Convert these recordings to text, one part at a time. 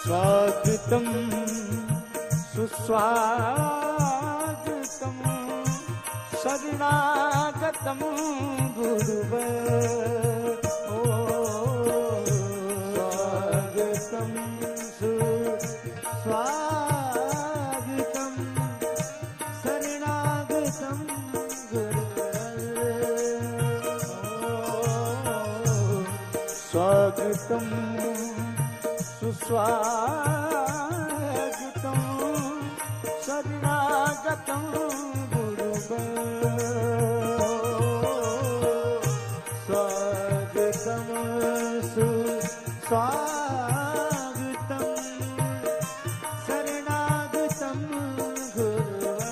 स्वागतम सुस्वागतम शरणागतम गुरुवर। स्वागतम सुस्वागतम शरणागतम गुरुवर। स्वागतम सुस्वागतम शरणागतम गुरुवर। स्वागतम सुस्वागतम शरणागतम गुरुवर।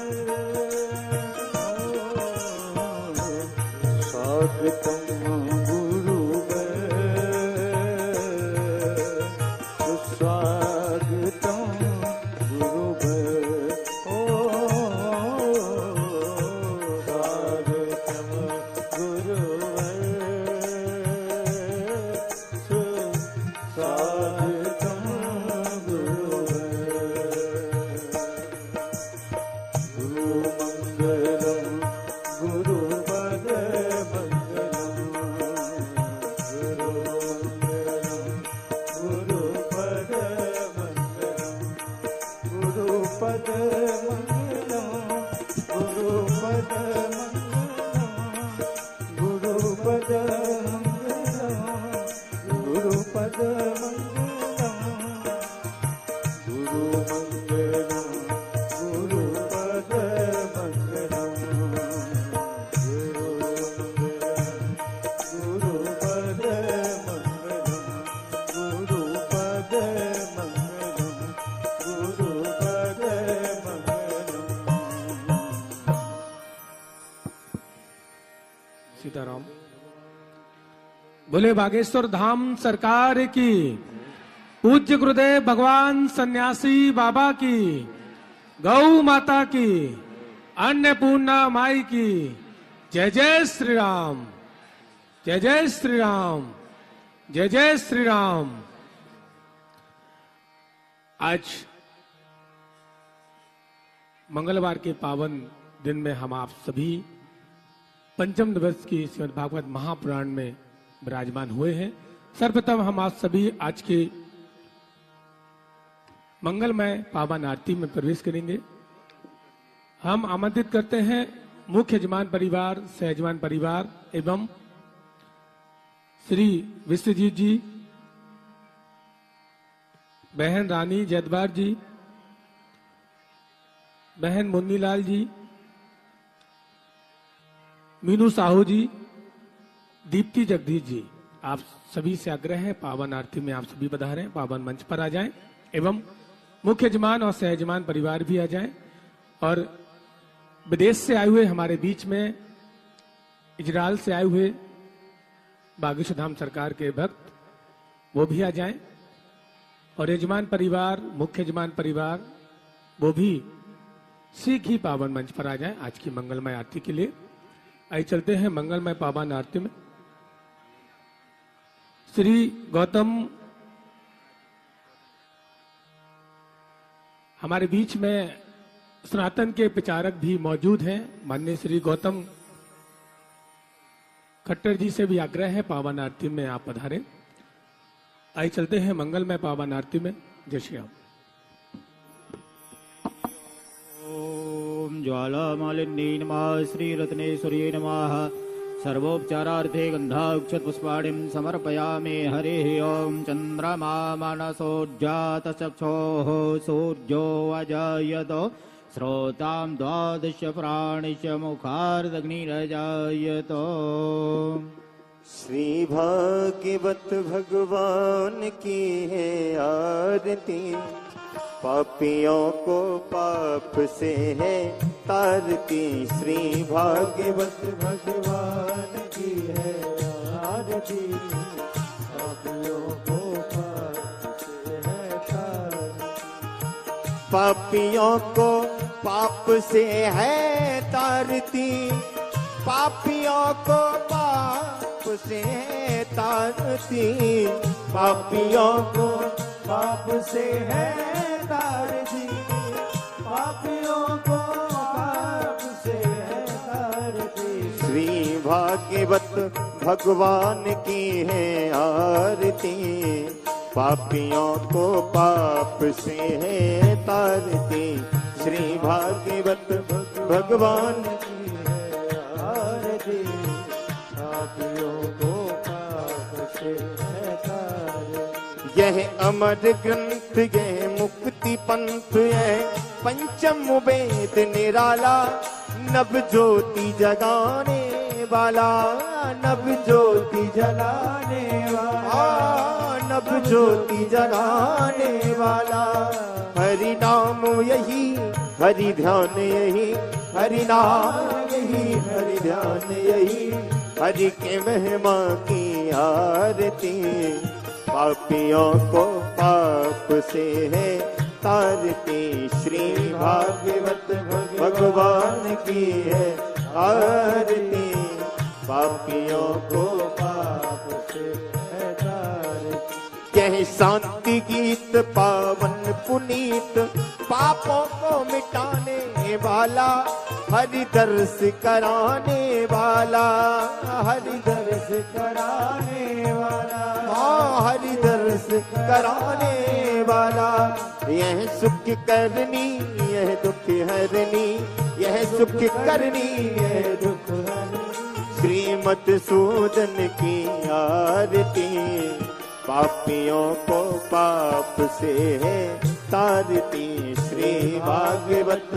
स्वागतम सीताराम। बोले बागेश्वर धाम सरकार की, पूज्य गुरुदेव भगवान सन्यासी बाबा की, गौ माता की, अन्नपूर्णा माई की जय जय श्री राम, जय जय श्री राम, जय जय श्री राम। आज मंगलवार के पावन दिन में हम आप सभी पंचम दिवस की श्रीमद् भागवत महापुराण में विराजमान हुए हैं। सर्वप्रथम हम आप सभी आज के मंगलमय पावन आरती में प्रवेश करेंगे। हम आमंत्रित करते हैं मुख्य यजमान परिवार, सहयजमान परिवार एवं श्री विश्वजीत जी, बहन रानी जैदवार जी, बहन मुन्नीलाल जी, मीनू साहू जी, दीप्ति जगदीश जी, आप सभी से आग्रह है पावन आरती में आप सभी पधारें, पावन मंच पर आ जाएं एवं मुख्य यजमान और सहयजमान परिवार भी आ जाएं और विदेश से आए हुए हमारे बीच में इजरायल से आए हुए बागेश्वर धाम सरकार के भक्त वो भी आ जाएं और यजमान परिवार, मुख्य यजमान परिवार वो भी शीघ्र ही पावन मंच पर आ जाएं आज की मंगलमय आरती के लिए। आइए चलते हैं मंगलमय पावन आरती में। श्री गौतम हमारे बीच में सनातन के प्रचारक भी मौजूद हैं। माननीय श्री गौतम खट्टर जी से भी आग्रह है पावन आरती में आप पधारें। आइए चलते हैं मंगलमय पावन आरती में। जय श्री राम। ओम ज्वालामालिन्यै नमः, श्री रत्नेश्वर्यै नमः। सर्वोपचारार्थे गन्धाक्षत पुष्पाणिं समर्पयामि। हरिः ओम। चन्द्रमा मनसोज्जातचक्षोः सूर्यो अजायत श्रोतां द्वादश प्राणिश मुखार्दग्निरजायत। श्री भागवत भगवान की है आरती, पापियों को पाप से है तारती। श्री भागवत भगवान की है आरती, पापियों को पाप से है तारती। पापियों को पाप से है तारती, पापियों को पाप से है तारती। पापियों को पाप से है तारती, पापियों को पाप से है तारती। श्री भागवत भगवान की है आरती, पापियों को पाप से है तारती। श्री भागवत भगवान की है आरती, पापियों को पाप से है तारती। यह अमर ग्रंथ, यह मुक्ति पंथ, यह पंचम वेद निराला, नव ज्योति जगाने वाला, नव ज्योति जलाने वाला, नव ज्योति जगाने वाला। हरि नाम यही, हरि ध्यान यही, हरि नाम यही, हरि ध्यान यही, हरि के महिमा की आरती। पापियों को पाप से है तारती, श्री भागवत भगवान की है आरती। पापियों को पाप से है तारती। यह शांति गीत पावन पुनीत, पापों को मिटाने वाला, हरि दर्श कराने वाला, हरि दर्श कराने वाला, हाँ हरि दर्श कराने वाला। यह सुख करनी, यह दुख हरनी, यह सुख करनी, यह दुख हरनी। श्रीमत सूदन की आरती, पापियों को पाप से है तारती। श्री भागवत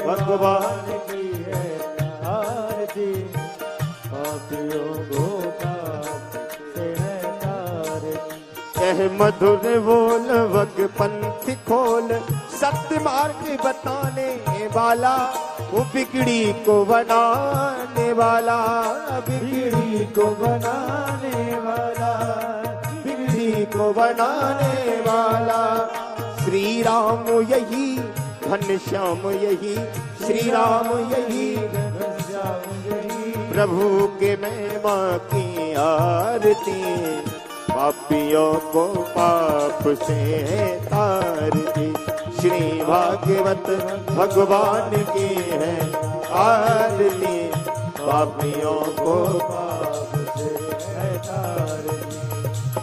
भगवान की है आरती, पापियों को पाप से है तारती। यह मधुर बोल वग पंथ खोल, सत्य मार्ग बताने वाला, वो बिगड़ी को बनाने वाला, बिगड़ी को बनाने वाला, बिगड़ी को बनाने वाला। श्री राम यही, घनश्याम यही, श्री राम यही, घनश्याम यही, प्रभु के महिमा की आरती। पापियों को पाप से है तारती, श्री भागवत भगवान की है आरती। पापियों को पाप से है तारती।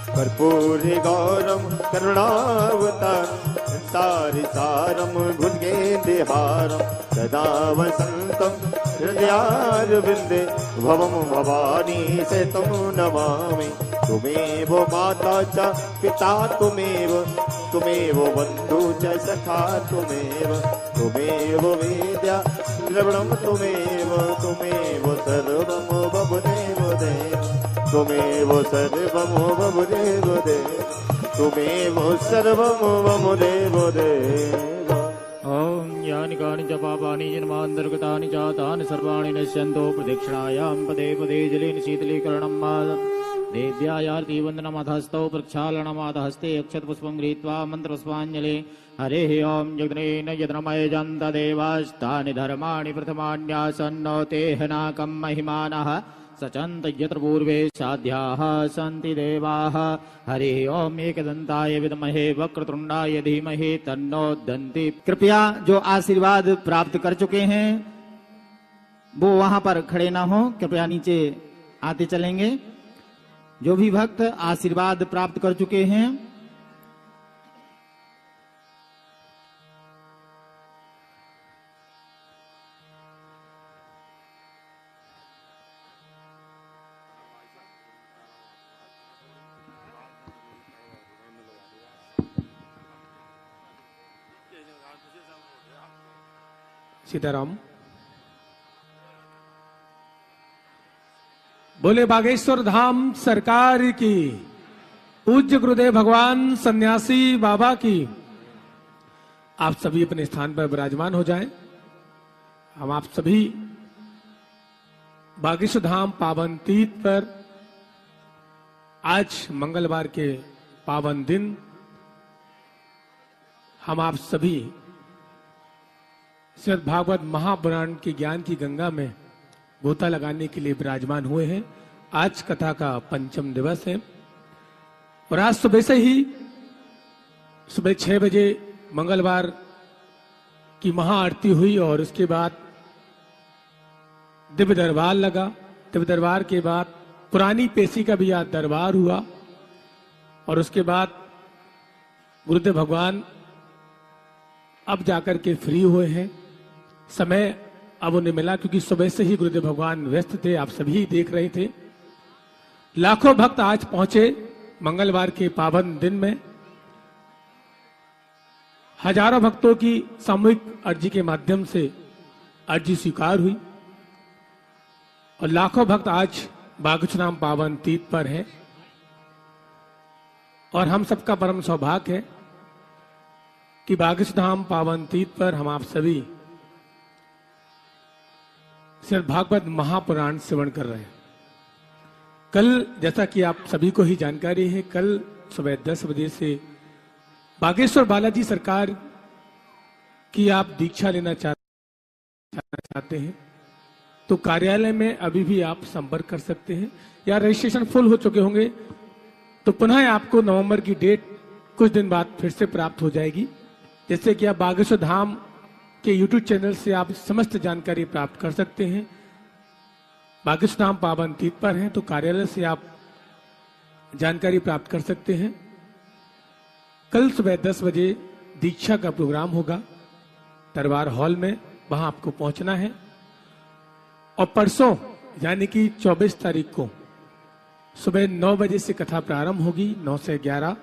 कर्पूर गौरम करुणावतार, सारिसारम भुजगेन्द्रहारम, सदा वसंतम हृदयारविंदे, भवम भवानी से तुम नमामि। तुमेव माता च पिता तुमेव, तुमेव बंधु च सखा तुमेव, तुमेव वेद्या द्रविणम तुमेव, तुमेव सर्वम बभुदेव देव, तुमेव सर्वम बभुदेव देव, तुमेव सर्वम बभुदेव देव। ओम यानि कानि च पापानि जन्मान्तर्गतानि च तानि सर्वाणि नश्यन्तो प्रदक्षिणायां पदे पदे जलेन शीतलीकरणं माद देव्यायार्ति वन्दनमधस्तौ प्रक्षालनमादहस्ते अक्षतपुष्पं गृहीत्वा मन्त्रपुष्पाञ्जलि। हरिः ओं यज्ञेन यज्ञमय देवास्तानि धर्माणि प्रथमान्यासन्नो तेहनाकं महिमानः सचन्त यत्र पूर्वे साध्याः सन्ति देवाः। हरिः ओम एकदन्ताय विद्महे वक्रतुण्डाय धीमहि तन्नो दन्ति। कृपया जो आशीर्वाद प्राप्त कर चुके हैं वो वहां पर खड़े ना हो, कृपया नीचे आते चलेंगे। जो भी भक्त आशीर्वाद प्राप्त कर चुके हैं सीताराम। बोले बागेश्वर धाम सरकार की, पूज्य गुरुदेव भगवान सन्यासी बाबा की। आप सभी अपने स्थान पर विराजमान हो जाएं। हम आप सभी बागेश्वर धाम पावन तीर्थ पर आज मंगलवार के पावन दिन हम आप सभी श्रीमद् भागवत महापुराण की ज्ञान की गंगा में गोता लगाने के लिए विराजमान हुए हैं। आज कथा का पंचम दिवस है और आज सुबह से ही सुबह 6 बजे मंगलवार की महाआरती हुई और उसके बाद दिव्य दरबार लगा। दिव्य दरबार के बाद पुरानी पेशी का भी आज दरबार हुआ और उसके बाद गुरुदेव भगवान अब जाकर के फ्री हुए हैं। समय अब उन्हें मिला क्योंकि सुबह से ही गुरुदेव भगवान व्यस्त थे, आप सभी देख रहे थे। लाखों भक्त आज पहुंचे मंगलवार के पावन दिन में। हजारों भक्तों की सामूहिक अर्जी के माध्यम से अर्जी स्वीकार हुई और लाखों भक्त आज बागुचनाम पावन तीर्थ पर हैं। और हम सबका परम सौभाग्य है कि बागुचनाम पावन तीर्थ पर हम आप सभी श्रीमद् भागवत महापुराण श्रवण कर रहे हैं। कल जैसा कि आप सभी को ही जानकारी है, कल सुबह 10 बजे से बागेश्वर बालाजी सरकार की आप दीक्षा लेना चाहते हैं तो कार्यालय में अभी भी आप संपर्क कर सकते हैं, या रजिस्ट्रेशन फुल हो चुके होंगे तो पुनः आपको नवंबर की डेट कुछ दिन बाद फिर से प्राप्त हो जाएगी। जैसे कि आप बागेश्वर धाम के यूट्यूब चैनल से आप समस्त जानकारी प्राप्त कर सकते हैं। बागेश्वर धाम पावन तीर्थ पर हैं तो कार्यालय से आप जानकारी प्राप्त कर सकते हैं। कल सुबह 10 बजे दीक्षा का प्रोग्राम होगा दरबार हॉल में, वहां आपको पहुंचना है। और परसों यानी कि 24 तारीख को सुबह 9 बजे से कथा प्रारंभ होगी, 9 से 11।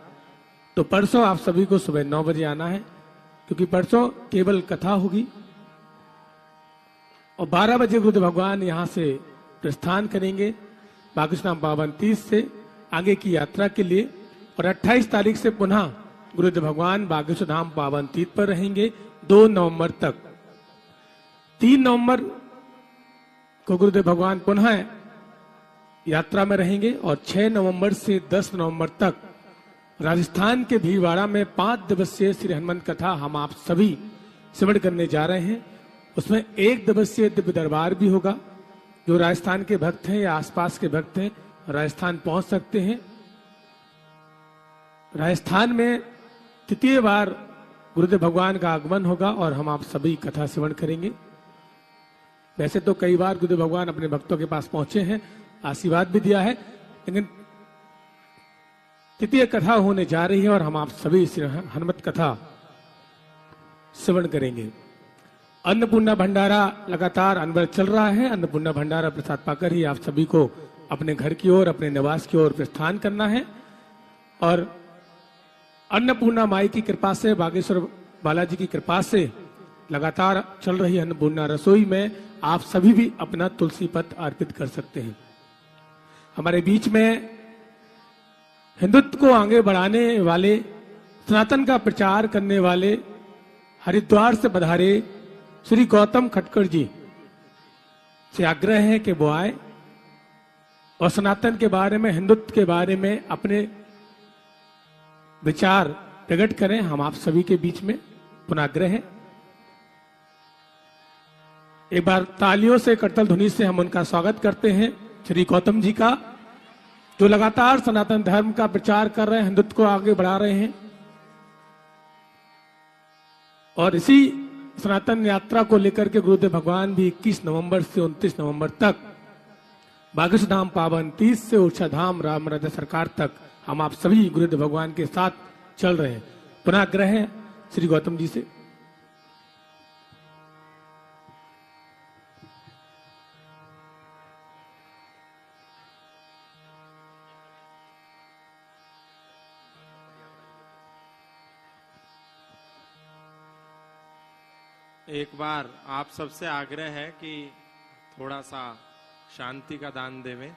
तो परसों आप सभी को सुबह 9 बजे आना है क्योंकि परसों केवल कथा होगी। और 12 बजे गुरुदेव भगवान यहां से प्रस्थान करेंगे बागुचनाम पावन तीर्थ से आगे की यात्रा के लिए। और 28 तारीख से पुनः गुरुदेव भगवान बागेश्वर धाम पावन तीर्थ पर रहेंगे 2 नवंबर तक। 3 नवंबर को गुरुदेव भगवान पुनः यात्रा में रहेंगे और 6 नवंबर से 10 नवंबर तक राजस्थान के भीलवाड़ा में 5 दिवसीय श्री हनुमंत कथा हम आप सभी श्रवण करने जा रहे हैं। उसमें 1 दिवसीय दिव्य दरबार भी होगा। जो राजस्थान के भक्त हैं या आसपास के भक्त हैं राजस्थान पहुंच सकते हैं। राजस्थान में तृतीय बार गुरुदेव भगवान का आगमन होगा और हम आप सभी कथा श्रवण करेंगे। वैसे तो कई बार गुरुदेव भगवान अपने भक्तों के पास पहुंचे हैं, आशीर्वाद भी दिया है, लेकिन तृतीय कथा होने जा रही है और हम आप सभी हनुमत कथा श्रवण करेंगे। अन्नपूर्णा भंडारा लगातार अनवर चल रहा है। अन्नपूर्णा भंडारा प्रसाद पाकर ही आप सभी को अपने घर की ओर, अपने निवास की ओर प्रस्थान करना है। और अन्नपूर्णा माई की कृपा से, बागेश्वर बालाजी की कृपा से लगातार चल रही अन्नपूर्णा रसोई में आप सभी भी अपना तुलसी पत्र अर्पित कर सकते हैं। हमारे बीच में हिंदुत्व को आगे बढ़ाने वाले, सनातन का प्रचार करने वाले हरिद्वार से पधारे श्री गौतम खटकर जी से आग्रह है कि वो आए और सनातन के बारे में, हिंदुत्व के बारे में अपने विचार प्रकट करें। हम आप सभी के बीच में पुनाग्रह है। एक बार तालियों से, करतल ध्वनि से हम उनका स्वागत करते हैं श्री गौतम जी का, जो लगातार सनातन धर्म का प्रचार कर रहे हैं, हिंदुत्व को आगे बढ़ा रहे हैं। और इसी सनातन यात्रा को लेकर के गुरुदेव भगवान भी 21 नवंबर से 29 नवंबर तक बागेश्वर धाम पावन तीर्थ से उड़ीसा धाम राम राज्य सरकार तक हम आप सभी गुरुदेव भगवान के साथ चल रहे हैं। पुनः आग्रह है श्री गौतम जी से। एक बार आप सबसे आग्रह है कि थोड़ा सा शांति का दान देवें।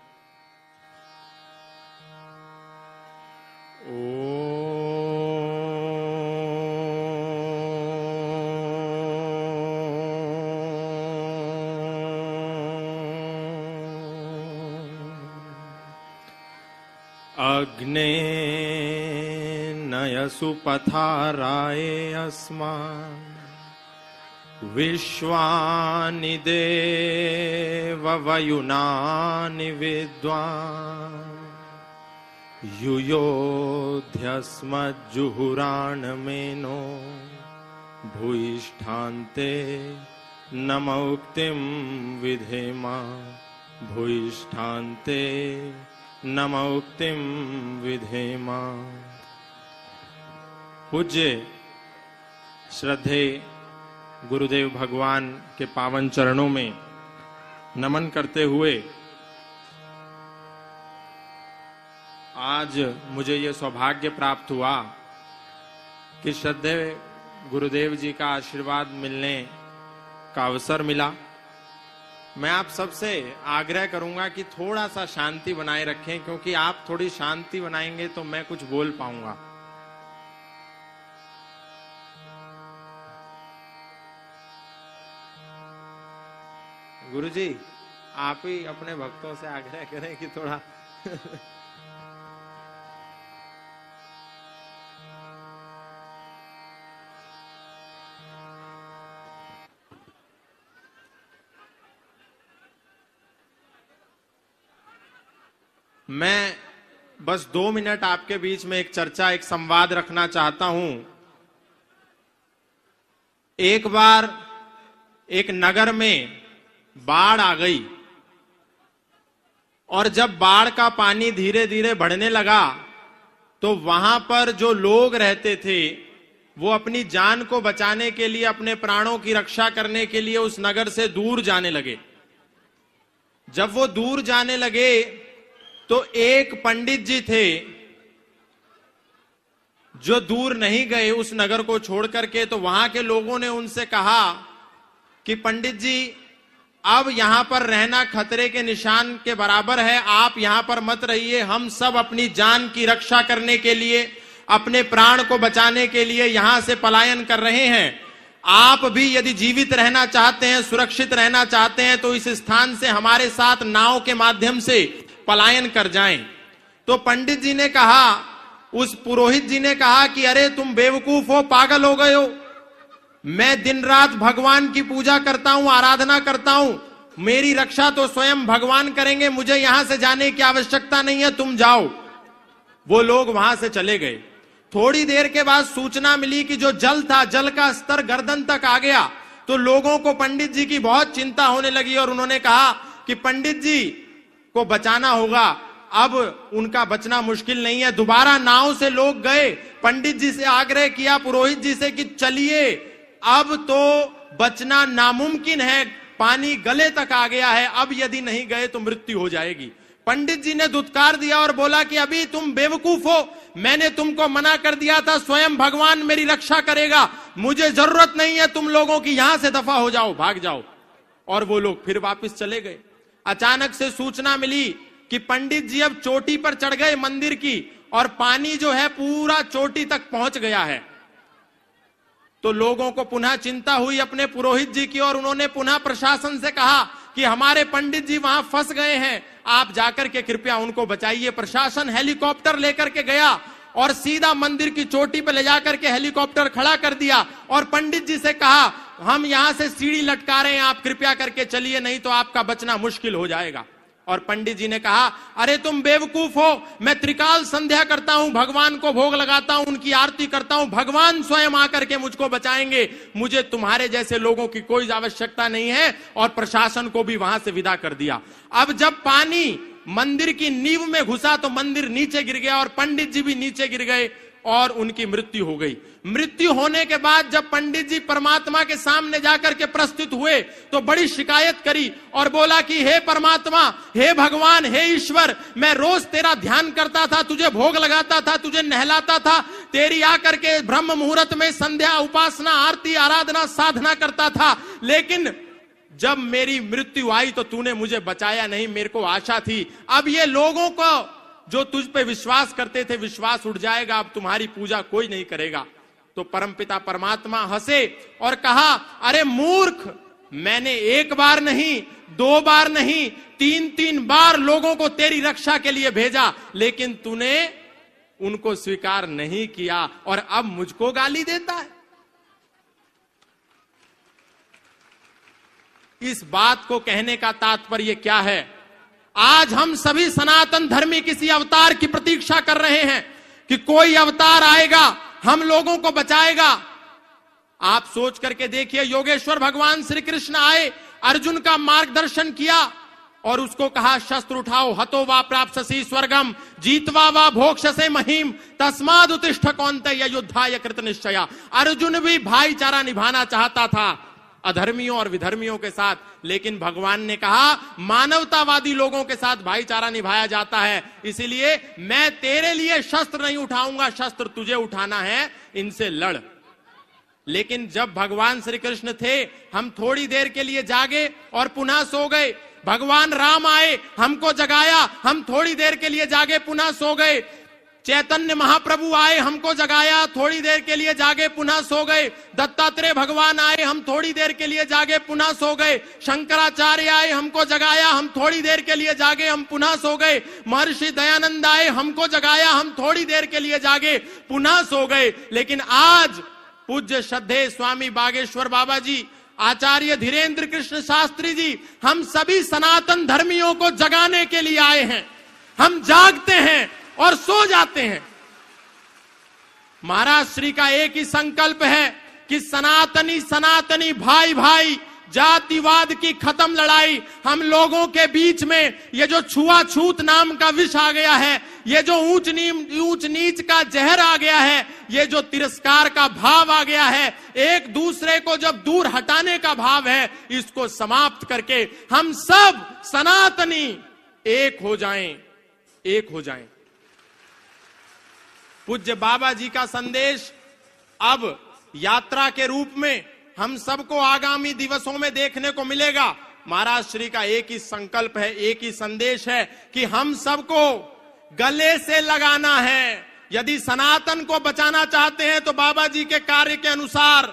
अग्ने नयसु पथाराये अस्मान् विश्वानि देव वयुनानि विद्वान् युयोध्यस्मज्जुहुराणमेनो भूयिष्ठान्ते नमोक्तिं विधेमा भूयिष्ठान्ते नमोक्तिं विधेमा। पूज्य श्रद्धे गुरुदेव भगवान के पावन चरणों में नमन करते हुए आज मुझे ये सौभाग्य प्राप्त हुआ कि श्रद्धेय गुरुदेव जी का आशीर्वाद मिलने का अवसर मिला। मैं आप सबसे आग्रह करूंगा कि थोड़ा सा शांति बनाए रखें, क्योंकि आप थोड़ी शांति बनाएंगे तो मैं कुछ बोल पाऊंगा। गुरुजी, आप ही अपने भक्तों से आग्रह करें कि थोड़ा मैं बस 2 मिनट आपके बीच में एक चर्चा, एक संवाद रखना चाहता हूं। एक बार एक नगर में बाढ़ आ गई और जब बाढ़ का पानी धीरे धीरे बढ़ने लगा तो वहां पर जो लोग रहते थे वो अपनी जान को बचाने के लिए, अपने प्राणों की रक्षा करने के लिए उस नगर से दूर जाने लगे। जब वो दूर जाने लगे तो एक पंडित जी थे जो दूर नहीं गए उस नगर को छोड़ करके। तो वहां के लोगों ने उनसे कहा कि पंडित जी, अब यहां पर रहना खतरे के निशान के बराबर है, आप यहां पर मत रहिए। हम सब अपनी जान की रक्षा करने के लिए, अपने प्राण को बचाने के लिए यहां से पलायन कर रहे हैं। आप भी यदि जीवित रहना चाहते हैं, सुरक्षित रहना चाहते हैं, तो इस स्थान से हमारे साथ नाव के माध्यम से पलायन कर जाएं। तो पंडित जी ने कहा, उस पुरोहित जी ने कहा कि अरे तुम बेवकूफ हो, पागल हो गए हो। मैं दिन रात भगवान की पूजा करता हूं, आराधना करता हूं, मेरी रक्षा तो स्वयं भगवान करेंगे, मुझे यहां से जाने की आवश्यकता नहीं है, तुम जाओ। वो लोग वहां से चले गए। थोड़ी देर के बाद सूचना मिली कि जो जल था, जल का स्तर गर्दन तक आ गया। तो लोगों को पंडित जी की बहुत चिंता होने लगी और उन्होंने कहा कि पंडित जी को बचाना होगा, अब उनका बचना मुश्किल नहीं है। दोबारा नाव से लोग गए, पंडित जी से आग्रह किया, पुरोहित जी से कि चलिए, अब तो बचना नामुमकिन है, पानी गले तक आ गया है, अब यदि नहीं गए तो मृत्यु हो जाएगी। पंडित जी ने धुतकार दिया और बोला कि अभी तुम बेवकूफ हो, मैंने तुमको मना कर दिया था, स्वयं भगवान मेरी रक्षा करेगा, मुझे जरूरत नहीं है तुम लोगों की, यहां से दफा हो जाओ, भाग जाओ। और वो लोग फिर वापस चले गए। अचानक से सूचना मिली कि पंडित जी अब चोटी पर चढ़ गए मंदिर की, और पानी जो है पूरा चोटी तक पहुंच गया है। तो लोगों को पुनः चिंता हुई अपने पुरोहित जी की, और उन्होंने पुनः प्रशासन से कहा कि हमारे पंडित जी वहां फंस गए हैं, आप जाकर के कृपया उनको बचाइए। प्रशासन हेलीकॉप्टर लेकर के गया और सीधा मंदिर की चोटी पर ले जाकर के हेलीकॉप्टर खड़ा कर दिया और पंडित जी से कहा, हम यहां से सीढ़ी लटका रहे हैं, आप कृपया करके चलिए, नहीं तो आपका बचना मुश्किल हो जाएगा। और पंडित जी ने कहा, अरे तुम बेवकूफ हो, मैं त्रिकाल संध्या करता हूं, भगवान को भोग लगाता हूं, उनकी आरती करता हूं, भगवान स्वयं आकर के मुझको बचाएंगे, मुझे तुम्हारे जैसे लोगों की कोई आवश्यकता नहीं है। और प्रशासन को भी वहां से विदा कर दिया। अब जब पानी मंदिर की नींव में घुसा तो मंदिर नीचे गिर गया और पंडित जी भी नीचे गिर गए और उनकी मृत्यु हो गई। मृत्यु होने के बाद जब पंडित जी परमात्मा के सामने जाकर के प्रस्तुत हुए तो बड़ी शिकायत करी और बोला कि हे परमात्मा, हे भगवान, हे ईश्वर, मैं रोज तेरा ध्यान करता था, तुझे भोग लगाता था, तुझे नहलाता था, तेरी आकर के ब्रह्म मुहूर्त में संध्या, उपासना, आरती, आराधना, साधना करता था, लेकिन जब मेरी मृत्यु आई तो तूने मुझे बचाया नहीं, मेरे को आशा थी, अब ये लोगों को जो तुझ पे विश्वास करते थे विश्वास उठ जाएगा, अब तुम्हारी पूजा कोई नहीं करेगा। तो परमपिता परमात्मा हंसे और कहा, अरे मूर्ख, मैंने एक बार नहीं, 2 बार नहीं, 3-3 बार लोगों को तेरी रक्षा के लिए भेजा, लेकिन तूने उनको स्वीकार नहीं किया और अब मुझको गाली देता है। इस बात को कहने का तात्पर्य क्या है आज हम सभी सनातन धर्मी किसी अवतार की प्रतीक्षा कर रहे हैं कि कोई अवतार आएगा, हम लोगों को बचाएगा। आप सोच करके देखिए, योगेश्वर भगवान श्री कृष्ण आए, अर्जुन का मार्गदर्शन किया और उसको कहा शस्त्र उठाओ, हतो वा प्राप्स्यसि स्वर्गम जीतवा वा भोक्ष्यसे महीम तस्माद् उत्तिष्ठ कौन्तेय युद्धाय कृत निश्चया। अर्जुन भी भाईचारा निभाना चाहता था अधर्मियों और विधर्मियों के साथ, लेकिन भगवान ने कहा मानवतावादी लोगों के साथ भाईचारा निभाया जाता है, इसीलिए मैं तेरे लिए शस्त्र नहीं उठाऊंगा, शस्त्र तुझे उठाना है, इनसे लड़। लेकिन जब भगवान श्री कृष्ण थे, हम थोड़ी देर के लिए जागे और पुनः सो गए। भगवान राम आए, हमको जगाया, हम थोड़ी देर के लिए जागे, पुनः सो गए। चैतन्य महाप्रभु आए, हमको जगाया, थोड़ी देर के लिए जागे, पुनः सो गए। दत्तात्रेय भगवान आए, हम थोड़ी देर के लिए जागे, पुनः सो गए। शंकराचार्य आए, हमको जगाया, हम थोड़ी देर के लिए जागे, हम पुनः सो गए। महर्षि दयानंद आए, हमको जगाया, हम थोड़ी देर के लिए जागे, पुनः सो गए। लेकिन आज पूज्य श्रद्धेय स्वामी बागेश्वर बाबा जी, आचार्य धीरेन्द्र कृष्ण शास्त्री जी, हम सभी सनातन धर्मियों को जगाने के लिए आए हैं। हम जागते हैं और सो जाते हैं। महाराज श्री का एक ही संकल्प है कि सनातनी सनातनी भाई भाई, जातिवाद की खत्म लड़ाई। हम लोगों के बीच में ये जो छुआछूत नाम का विष आ गया है, ये जो ऊंच नीच का जहर आ गया है, ये जो तिरस्कार का भाव आ गया है, एक दूसरे को जब दूर हटाने का भाव है, इसको समाप्त करके हम सब सनातनी एक हो जाएं, एक हो जाएं। पूज्य बाबा जी का संदेश अब यात्रा के रूप में हम सबको आगामी दिवसों में देखने को मिलेगा। महाराज श्री का एक ही संकल्प है, एक ही संदेश है कि हम सबको गले से लगाना है। यदि सनातन को बचाना चाहते हैं तो बाबा जी के कार्य के अनुसार,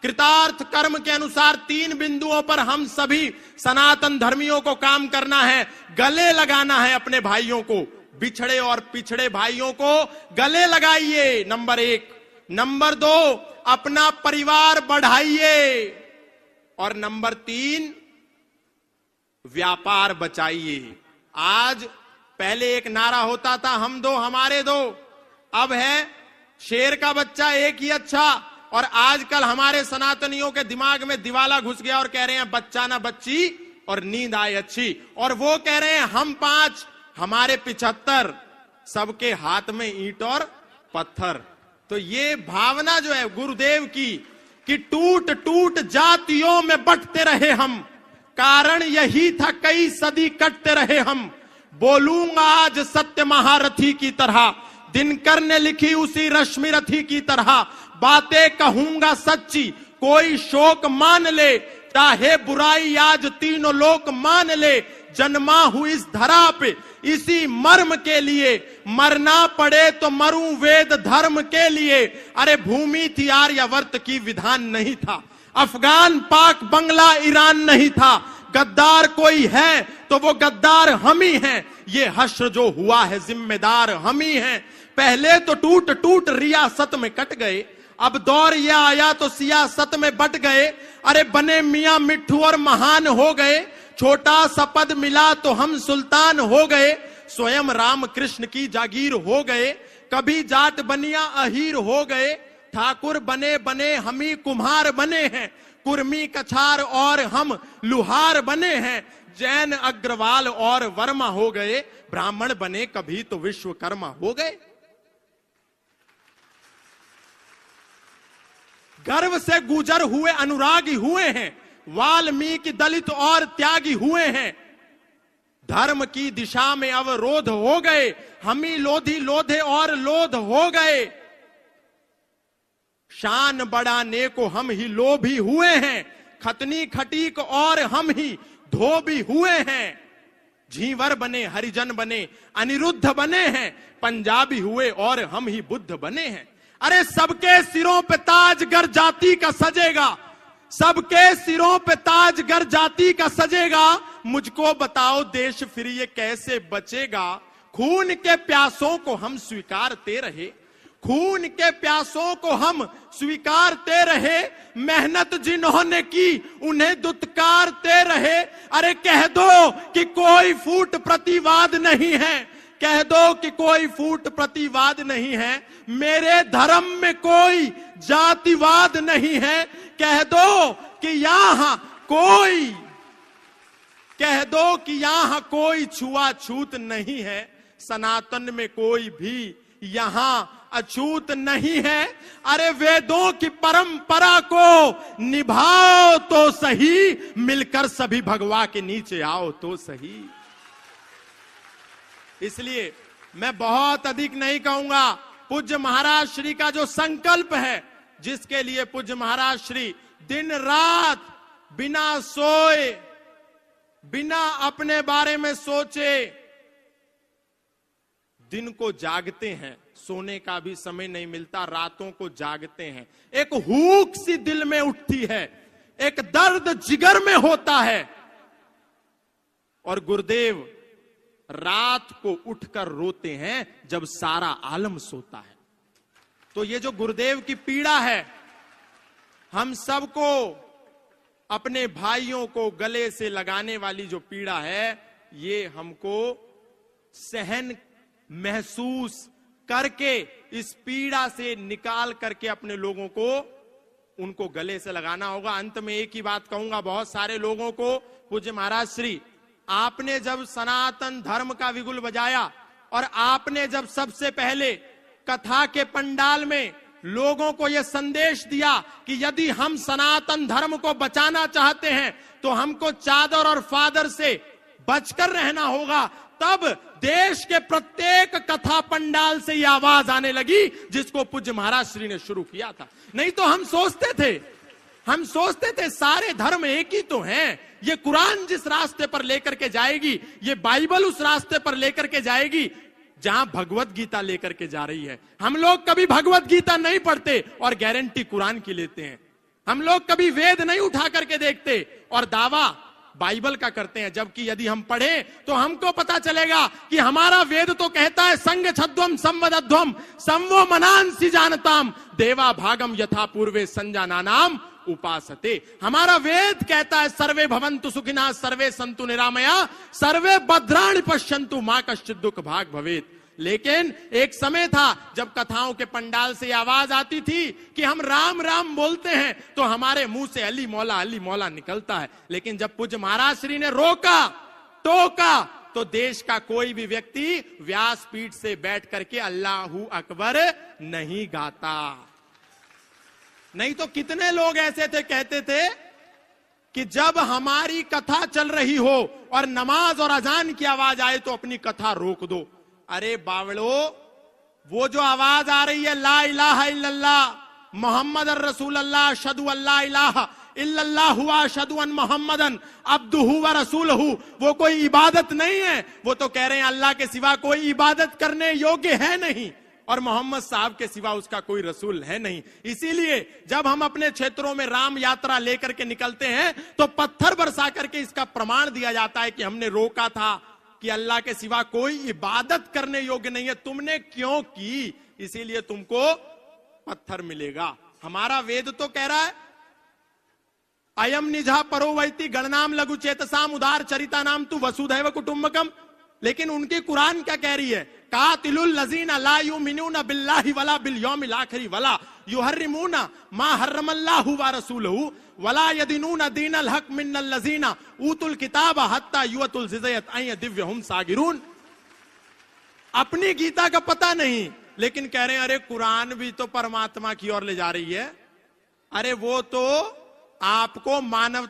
कृतार्थ कर्म के अनुसार 3 बिंदुओं पर हम सभी सनातन धर्मियों को काम करना है। गले लगाना है अपने भाइयों को, बिछड़े और पिछड़े भाइयों को गले लगाइए, नंबर 1। नंबर 2, अपना परिवार बढ़ाइए। और नंबर 3, व्यापार बचाइए। आज पहले एक नारा होता था, हम दो हमारे दो, अब है शेर का बच्चा एक ही अच्छा। और आजकल हमारे सनातनियों के दिमाग में दिवाला घुस गया और कह रहे हैं बच्चा ना बच्ची और नींद आए अच्छी। और वो कह रहे हैं हम 5 हमारे 75, सबके हाथ में ईंट और पत्थर। तो ये भावना जो है गुरुदेव की कि टूट टूट जातियों में बंटते रहे हम, कारण यही था कई सदी कटते रहे हम। बोलूंगा आज सत्य महारथी की तरह, दिनकर ने लिखी उसी रश्मि रथी की तरह। बातें कहूंगा सच्ची, कोई शोक मान ले, चाहे बुराई आज तीनों लोक मान ले। जन्मा हूं इस धरा पे इसी मर्म के लिए, मरना पड़े तो मरूं वेद धर्म के लिए। अरे भूमि थी आर्यावर्त की, विधान नहीं था। अफगान पाक बंगला ईरान नहीं था। गद्दार कोई है तो वो गद्दार हम ही हैं। ये हश्र जो हुआ है जिम्मेदार हम ही हैं। पहले तो टूट टूट रियासत में कट गए, अब दौर यह आया तो सियासत में बट गए। अरे बने मियां मिट्ठू और महान हो गए, छोटा सा पद मिला तो हम सुल्तान हो गए। स्वयं राम कृष्ण की जागीर हो गए, कभी जाट बनिया अहीर हो गए। ठाकुर बने बने हम ही कुम्हार बने हैं, कुर्मी कछार और हम लुहार बने हैं। जैन अग्रवाल और वर्मा हो गए, ब्राह्मण बने कभी तो विश्वकर्मा हो गए। गर्व से गुजर हुए अनुरागी हुए हैं, वाल्मीकि दलित और त्यागी हुए हैं। धर्म की दिशा में अवरोध हो गए, हम ही लोधी लोधे और लोध हो गए। शान बढ़ाने को हम ही लोभी हुए हैं, खतनी खटीक और हम ही धोबी हुए हैं। झींवर बने हरिजन बने अनिरुद्ध बने हैं, पंजाबी हुए और हम ही बुद्ध बने हैं। अरे सबके सिरों पे ताज गर जाति का सजेगा, सबके सिरों पे ताज गर जाति का सजेगा। मुझको बताओ देश फिर ये कैसे बचेगा। खून के प्यासों को हम स्वीकारते रहे, खून के प्यासों को हम स्वीकारते रहे, मेहनत जिन्होंने की उन्हें दुत्कारते रहे। अरे कह दो कि कोई फूट प्रतिवाद नहीं है, कह दो कि कोई फूट प्रतिवाद नहीं है, मेरे धर्म में कोई जातिवाद नहीं है। कह दो कि यहां कोई, कह दो कि यहां कोई छुआछूत नहीं है, सनातन में कोई भी यहां अछूत नहीं है। अरे वेदों की परंपरा को निभाओ तो सही, मिलकर सभी भगवा के नीचे आओ तो सही। इसलिए मैं बहुत अधिक नहीं कहूंगा, पूज्य महाराज श्री का जो संकल्प है, जिसके लिए पूज्य महाराज श्री दिन रात बिना सोए, बिना अपने बारे में सोचे दिन को जागते हैं, सोने का भी समय नहीं मिलता, रातों को जागते हैं। एक हूक सी दिल में उठती है, एक दर्द जिगर में होता है, और गुरुदेव रात को उठकर रोते हैं जब सारा आलम सोता है। तो ये जो गुरुदेव की पीड़ा है, हम सबको, अपने भाइयों को गले से लगाने वाली जो पीड़ा है, ये हमको सहन महसूस करके, इस पीड़ा से निकाल करके अपने लोगों को, उनको गले से लगाना होगा। अंत में एक ही बात कहूंगा बहुत सारे लोगों को, पूज्य महाराज श्री, आपने जब सनातन धर्म का विगुल बजाया और आपने जब सबसे पहले कथा के पंडाल में लोगों को यह संदेश दिया कि यदि हम सनातन धर्म को बचाना चाहते हैं तो हमको चादर और फादर से बचकर रहना होगा, तब देश के प्रत्येक कथा पंडाल से यह आवाज आने लगी जिसको पूज्य महाराज श्री ने शुरू किया था। नहीं तो हम सोचते थे सारे धर्म एक ही तो हैं, ये कुरान जिस रास्ते पर लेकर के जाएगी, ये बाइबल उस रास्ते पर लेकर के जाएगी जहां भगवत गीता लेकर के जा रही है। हम लोग कभी भगवत गीता नहीं पढ़ते और गारंटी कुरान की लेते हैं। हम लोग कभी वेद नहीं उठा करके देखते और दावा बाइबल का करते हैं, जबकि यदि हम पढ़ें तो हमको पता चलेगा कि हमारा वेद तो कहता है संग छद्वम संवदध्वम संवो मनांसि जानताम देवा भागम यथा पूर्वे संजानानाम उपासते। हमारा वेद कहता है सर्वे भवन्तु सुखिनः सर्वे सन्तु निरामया सर्वे भद्राणि पश्यन्तु मा कश्चित् दुःख भाग भवेत्। लेकिन एक समय था जब कथाओं के पंडाल से आवाज आती थी कि हम राम राम बोलते हैं तो हमारे मुंह से अली मौला निकलता है। लेकिन जब पूज्य महाराज श्री ने रोका टोका तो देश का कोई भी व्यक्ति व्यासपीठ से बैठ करके अल्लाहू अकबर नहीं गाता। नहीं तो कितने लोग ऐसे थे, कहते थे कि जब हमारी कथा चल रही हो और नमाज और अजान की आवाज आए तो अपनी कथा रोक दो। अरे बावड़ो, वो जो आवाज आ रही है ला इलाहा इल्लल्लाह मोहम्मद रसूलुल्लाह अशहदु अल्ला इलाहा इल्लल्लाह हुवा अशहदु अन मोहम्मदन अब्दुहु व रसूलहु, वो कोई इबादत नहीं है। वो तो कह रहे हैं अल्लाह के सिवा कोई इबादत करने योग्य है नहीं और मोहम्मद साहब के सिवा उसका कोई रसूल है नहीं। इसीलिए जब हम अपने क्षेत्रों में राम यात्रा लेकर के निकलते हैं तो पत्थर बरसा करके इसका प्रमाण दिया जाता है कि हमने रोका था कि अल्लाह के सिवा कोई इबादत करने योग्य नहीं है, तुमने क्यों की, इसीलिए तुमको पत्थर मिलेगा। हमारा वेद तो कह रहा है अयम निजा परो वैति गणनाम लघु चेतसाम उदार चरिता नाम तु वसुधैव कुटुंबकम। लेकिन उनकी कुरान क्या कह रही है, कातिलुल लजीना ला युमिनूना बिल्लाहि वला बिल यौमिल आखिर वला युहर्रिमूना मा हर्रमल्लाहु व रसूलहु वला यदीनूना दीनल हक मिनल लजीना ऊतुल किताब हत्ता युअतुल जिज़यत अय दिव्यहुम सागिरून। अपनी गीता का पता नहीं, लेकिन कह रहे हैं अरे कुरान भी तो परमात्मा की ओर ले जा रही है। अरे वो तो आपको मानव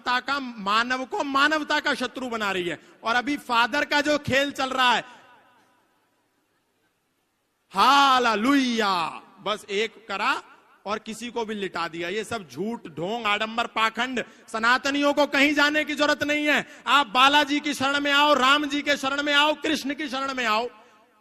को मानवता का शत्रु बना रही है। और अभी फादर का जो खेल चल रहा है, हालेलुया, बस एक करा और किसी को भी लिटा दिया। ये सब झूठ ढोंग आडंबर पाखंड, सनातनियों को कहीं जाने की जरूरत नहीं है। आप बालाजी की शरण में आओ, राम जी के शरण में आओ, कृष्ण की शरण में आओ,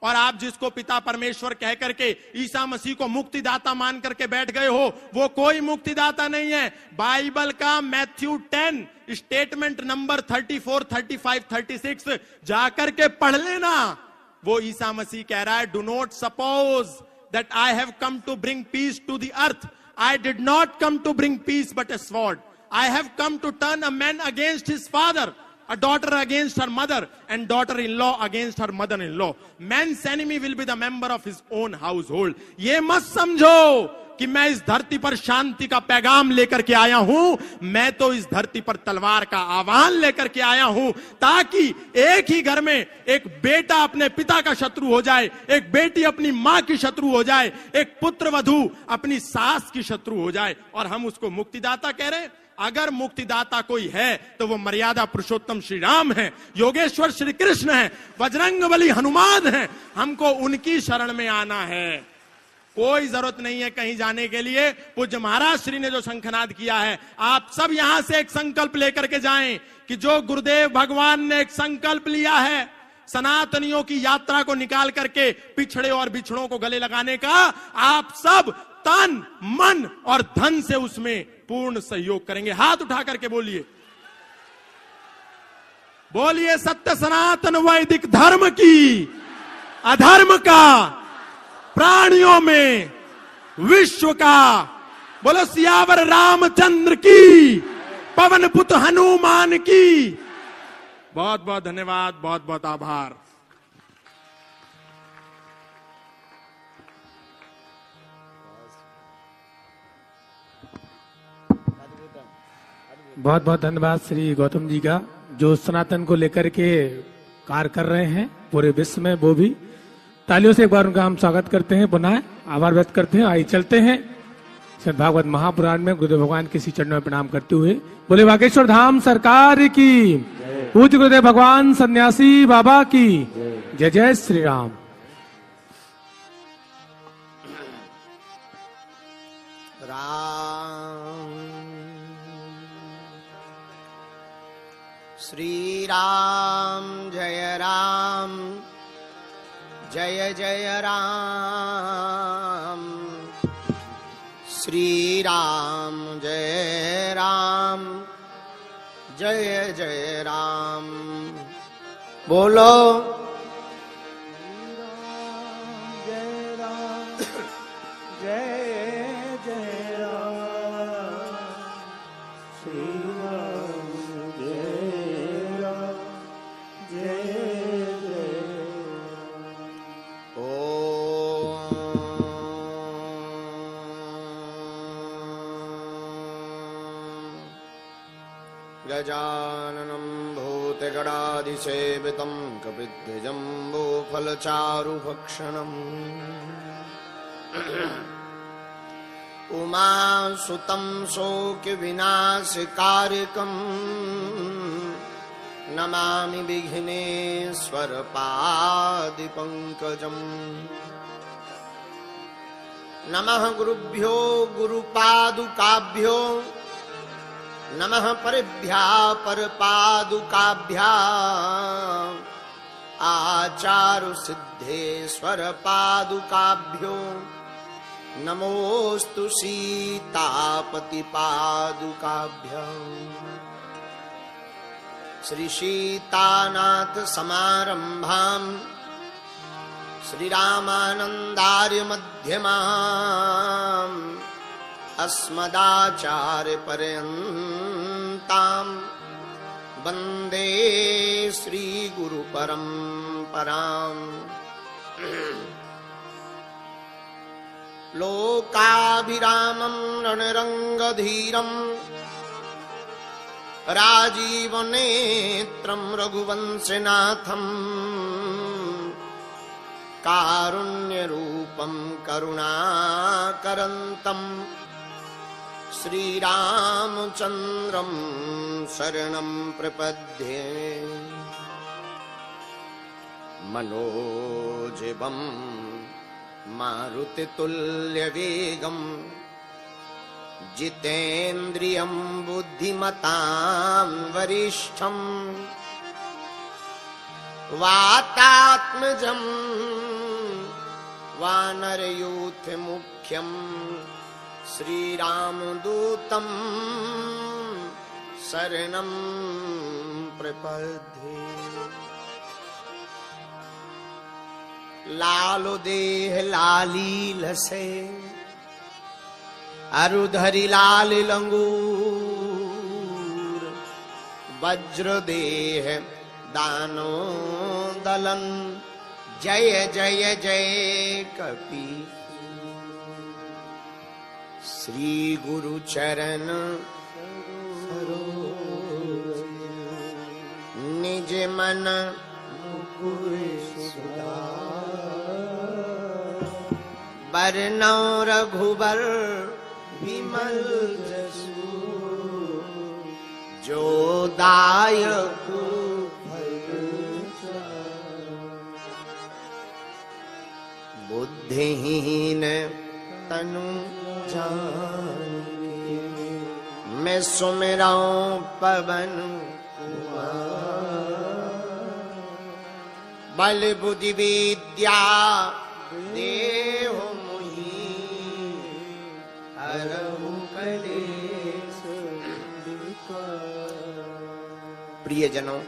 और आप जिसको पिता परमेश्वर कह करके ईसा मसीह को मुक्तिदाता मान करके बैठ गए हो, वो कोई मुक्तिदाता नहीं है। बाइबल का मैथ्यू 10 स्टेटमेंट नंबर 34, 35, 36 जाकर के पढ़ लेना। वो ईसा मसीह कह रहा है do not suppose that I have come to bring peace to the earth. I did not come to bring peace but a sword. I have come to turn a man against his father, a daughter against her mother, and daughter-in-law against her mother-in-law. Man's enemy will be the member of his own household. ये मत समझो कि मैं इस धरती पर शांति का पैगाम लेकर के आया हूं. मैं तो इस धरती पर तलवार का आह्वान लेकर के आया हूं, ताकि एक ही घर में एक बेटा अपने पिता का शत्रु हो जाए, एक बेटी अपनी मां की शत्रु हो जाए, एक पुत्र वधू अपनी सास की शत्रु हो जाए, और हम उसको मुक्तिदाता कह रहे हैं. अगर मुक्तिदाता कोई है तो वो मर्यादा पुरुषोत्तम श्री राम है, योगेश्वर श्री कृष्ण है, बजरंगबली हनुमान है. हमको उनकी शरण में आना है. कोई जरूरत नहीं है कहीं जाने के लिए. पूज्य महाराज श्री ने जो शंखनाद किया है, आप सब यहां से एक संकल्प लेकर के जाएं कि जो गुरुदेव भगवान ने एक संकल्प लिया है सनातनियों की यात्रा को निकाल करके पिछड़े और बिछड़ों को गले लगाने का, आप सब तन मन और धन से उसमें पूर्ण सहयोग करेंगे. हाथ उठा करके बोलिए, बोलिए सत्य सनातन वैदिक धर्म की, अधर्म का प्राणियों में विश्व का. बोलो सियावर रामचंद्र की, पवन पुत्र हनुमान की. बहुत बहुत धन्यवाद, बहुत बहुत आभार. बहुत बहुत धन्यवाद श्री गौतम जी का, जो सनातन को लेकर के कार्य कर रहे हैं पूरे विश्व में. वो भी तालियों से एक बार उनका हम स्वागत करते हैं, पुनः आभार व्यक्त करते हैं. आइए चलते हैं श्रीमद् भागवत महापुराण में गुरुदेव भगवान के श्री चरणों में प्रणाम करते हुए. बोले बागेश्वर धाम सरकार की, पूज्य गुरुदेव भगवान सन्यासी बाबा की जय. जय श्री राम. श्री राम जय राम, जय जय राम. श्री राम जय राम, जय जय राम. बोलो जय राम, जय जय राम. श्री राम जय राम, जय जय. गजाननं भूतगणाधिसेवितं कपिध्वजम्बूफलचारुभक्षणम् उमासुतं शोकविनाशकारकम् नमामि विघ्नेश्वरपादिपङ्कजम्. नमः गुरुभ्यो गुरुपादुकाभ्यो, नमः परिभ्या परपादुकाभ्या, आचारु सिद्धेश्वर पादुकाभ्यो नमोस्तु सीतापति पादुकाभ्याम्. श्री सीतानाथ समारंभाम् श्री रामानंदार्य मध्यमाम् अस्मदाचार्य पर्यन्ताम् वन्दे श्री गुरु परम्पराम्. लोकाभिरामम् रणरङ्गधीरम् राजीवनेत्रं रघुवंशनाथम् कारुण्यरूपं करुणाकरन्तम् श्रीरामचन्द्रं शरणं प्रपद्ये. मनोजवं मारुतितुल्यवेगम् जितेन्द्रियं बुद्धिमतां वरिष्ठम् वातात्मजं वानरयूथमुख्यं श्रीरामदूतं शरणं प्रपद्ये. लालो देह लाली लसे, अरुधरी लाल लंगूर, वज्र देह दानो दलन, जय जय जय कपि। श्री गुरु चरण निज मन बरनौ रघुबर विमल जसु, जो दायक बुद्धिहीन तनु जानिके, मैं सुमिराऊं पवन बल बुद्धि विद्या देहु मुहि, हरहु कलेश। प्रियजनों,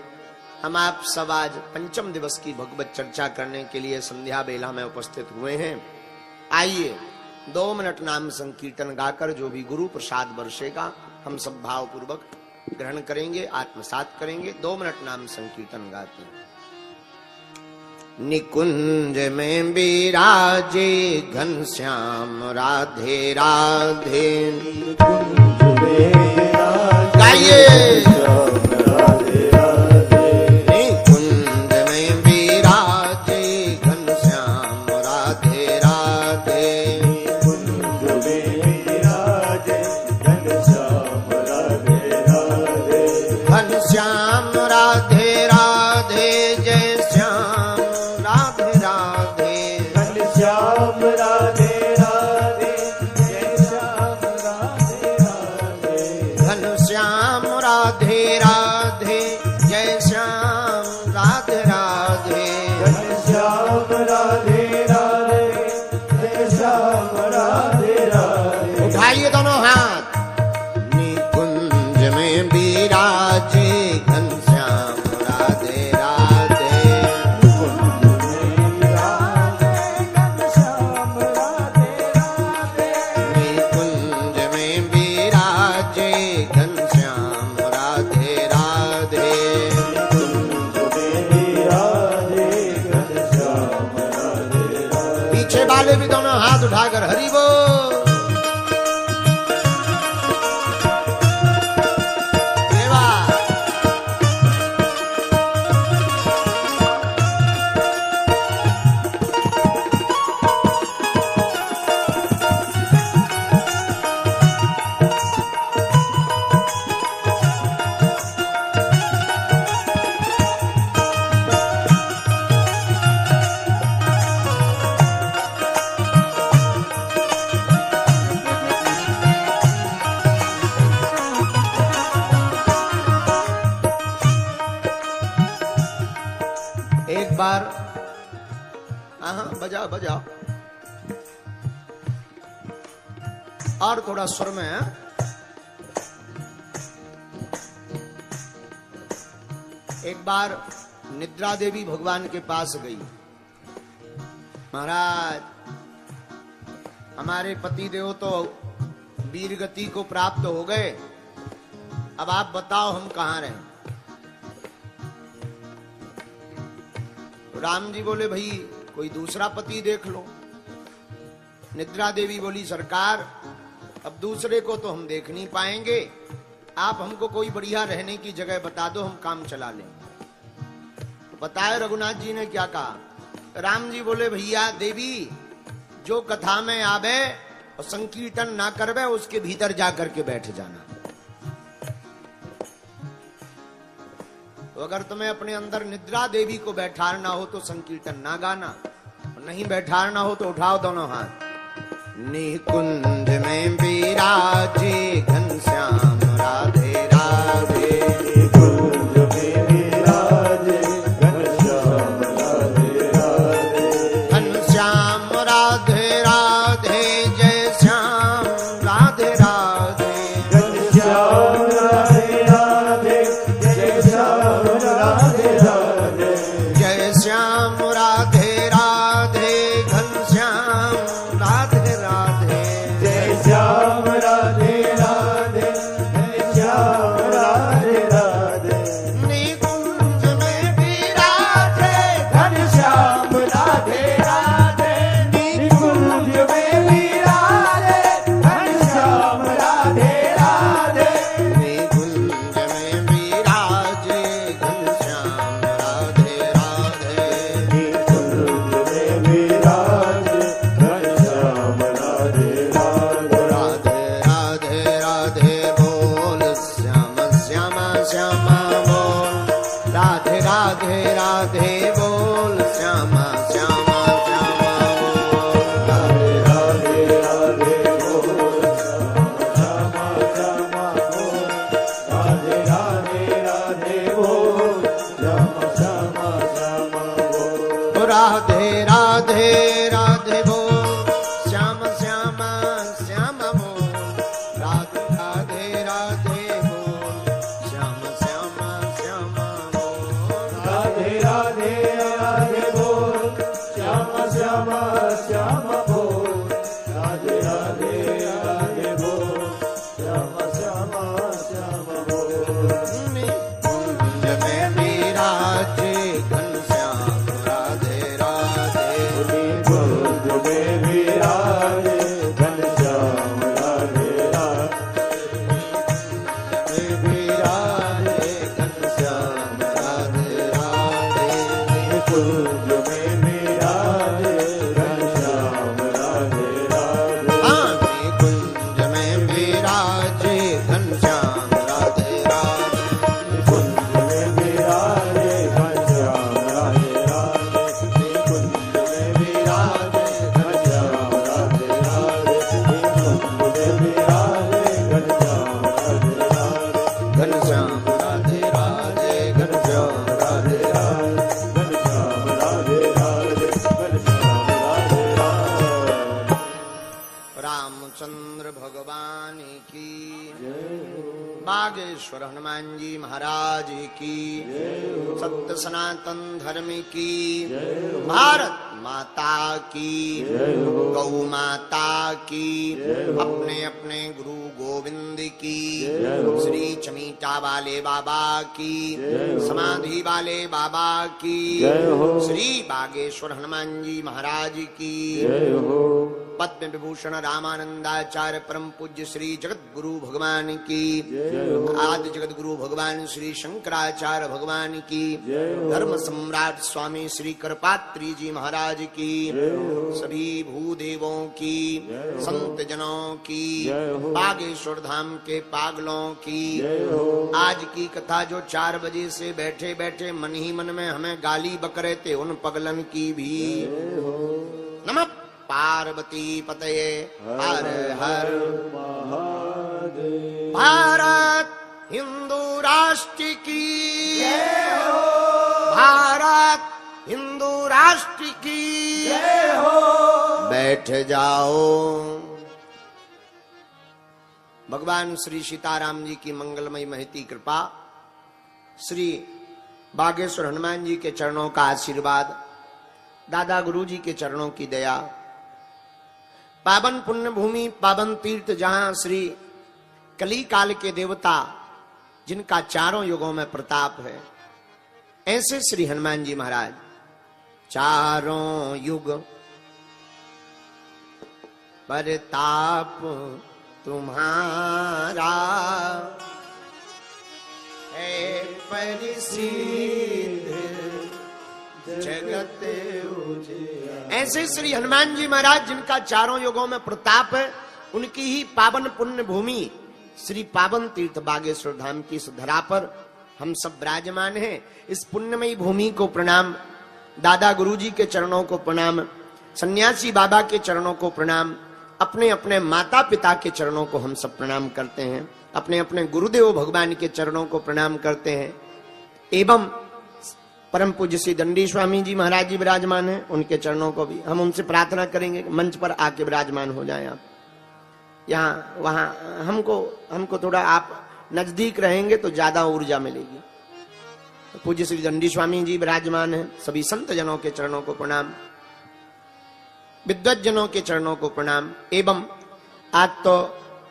हम आप सब आज पंचम दिवस की भगवत चर्चा करने के लिए संध्या बेला में उपस्थित हुए हैं। आइए 2 मिनट नाम संकीर्तन गाकर जो भी गुरु प्रसाद बरसेगा हम सब भाव पूर्वक ग्रहण करेंगे, आत्मसात करेंगे। 2 मिनट नाम संकीर्तन गाते हैं। निकुंज में विराजे घनश्याम राधे राधे, गाइए। निकुंज में विराजे घनश्याम राधे राधे, घनश्याम राधे राधे, जय श्याम राधे राधे, घनश्याम राधे राधे, जय श्याम राधे राधे, घनश्याम राधे राधे, जय श्याम राधे राधे, घनश्याम राधे राधे, जय श्याम राधे राधे। उठाइए दोनों हाथ। निकुंज में विराजे घनश्याम राधे राधे, निकुंज में विराजे घनश्याम राधे राधे, पीछे वाले भी दोनों हाथ उठाकर हरि बोल। देवा एक बार बजाओ बजाओ और थोड़ा स्वर में है। एक बार निद्रा देवी भगवान के पास गई। महाराज, हमारे पति देव तो वीर गति को प्राप्त हो गए, अब आप बताओ हम कहाँ रहें। राम जी बोले भाई कोई दूसरा पति देख लो। निद्रा देवी बोली सरकार अब दूसरे को तो हम देख नहीं पाएंगे, आप हमको कोई बढ़िया रहने की जगह बता दो, हम काम चला लें। बताए रघुनाथ जी ने क्या कहा। राम जी बोले भैया देवी जो कथा में आवे और संकीर्तन ना करवे उसके भीतर जाकर के बैठ जाना। तो अगर तुम्हें अपने अंदर निद्रा देवी को बैठाना हो तो संकीर्तन ना गाना, नहीं बैठाना हो तो उठाओ दोनों हाथ। निकुंज में विराजे घनश्याम राधे राधे, निकुंज में विराजे घनश्याम राधे राधे, घनश्याम राधे राधे, जय श्याम राधे राधे, घनश्याम राधे राधे, जय श्याम राधे राधे, जय श्याम राधे राधे, श्यामा श्यामा बोल, राधे राधे राधे बोल, श्यामा श्यामा श्यामा बोल। कुंज में विराजे घनश्याम राधे राधे, कुंज में विराजे घनश्याम राधे राधे, विराजे घनश्याम राधे राधे। कुंज में विराजे घनश्याम राधे राधे, हाँ, कुंज में विराजे घनश्याम राधे राधे। कुंज में विराजे घनश्याम राधे राधे, कुंज में विराजे घनश्याम राधे राधे, कुंज में विराजे घनश्याम राधे राधे, घनश्याम राधे राधे, घनश्याम राधे राधे। घनश्याम राधे राधे, घनश्याम राधे राधे। रामचंद्र भगवान की, बागेश्वर हनुमान जी महाराज की, सत्य सनातन धर्म की, भारत माता की, गौ माता की, अपने अपने गुरु गोविंद की, श्री चमीटा वाले बाबा की, समाधि वाले बाबा की, श्री बागेश्वर हनुमान जी महाराज की, पद्म विभूषण रामानंदाचार्य परम पूज्य श्री जगत गुरु भगवान की, आदि जगत गुरु भगवान श्री शंकराचार्य भगवान की, धर्म सम्राट स्वामी श्री करपात्री जी महाराज की, सभी भूदेवों की, संत जनों की, बागेश्वर धाम के पागलों की। आज की कथा जो 4 बजे से बैठे बैठे मन ही मन में हमें गाली बक रहे थे, उन पगलन की भी नमः पार्वती पतये हर हर महादेव। भारत हिंदू राष्ट्र की, भारत हिंदू राष्ट्र की, बैठ जाओ। भगवान श्री सीताराम जी की मंगलमय महती कृपा, श्री बागेश्वर हनुमान जी के चरणों का आशीर्वाद, दादा गुरु जी के चरणों की दया, पावन पुण्य भूमि पावन तीर्थ जहां श्री कली काल के देवता जिनका चारों युगों में प्रताप है, ऐसे श्री हनुमान जी महाराज चारों युग प्रताप तुम्हारा है परिसिद्ध जगत उजियारा। ऐसे श्री हनुमान जी महाराज जिनका चारों युगों में प्रताप है, उनकी ही पावन पुण्य भूमि श्री पावन तीर्थ बागेश्वर धाम की इस धरा पर हम सब विराजमान हैं। इस पुण्यमयी भूमि को प्रणाम, दादा गुरुजी के चरणों को प्रणाम, सन्यासी बाबा के चरणों को प्रणाम, अपने अपने माता पिता के चरणों को हम सब प्रणाम करते हैं, अपने अपने गुरुदेव भगवान के चरणों को प्रणाम करते हैं। एवं परम पूज्य श्री दंडी स्वामी जी महाराज जी विराजमान हैं, उनके चरणों को भी हम उनसे प्रार्थना करेंगे मंच पर आके विराजमान हो जाएं। आप यहाँ वहाँ हमको थोड़ा आप नजदीक रहेंगे तो ज्यादा ऊर्जा मिलेगी। तो पूज्य श्री दंडी स्वामी जी विराजमान हैं, सभी संत जनों के चरणों को प्रणाम, विद्वत जनों के चरणों को प्रणाम। एवं आज तो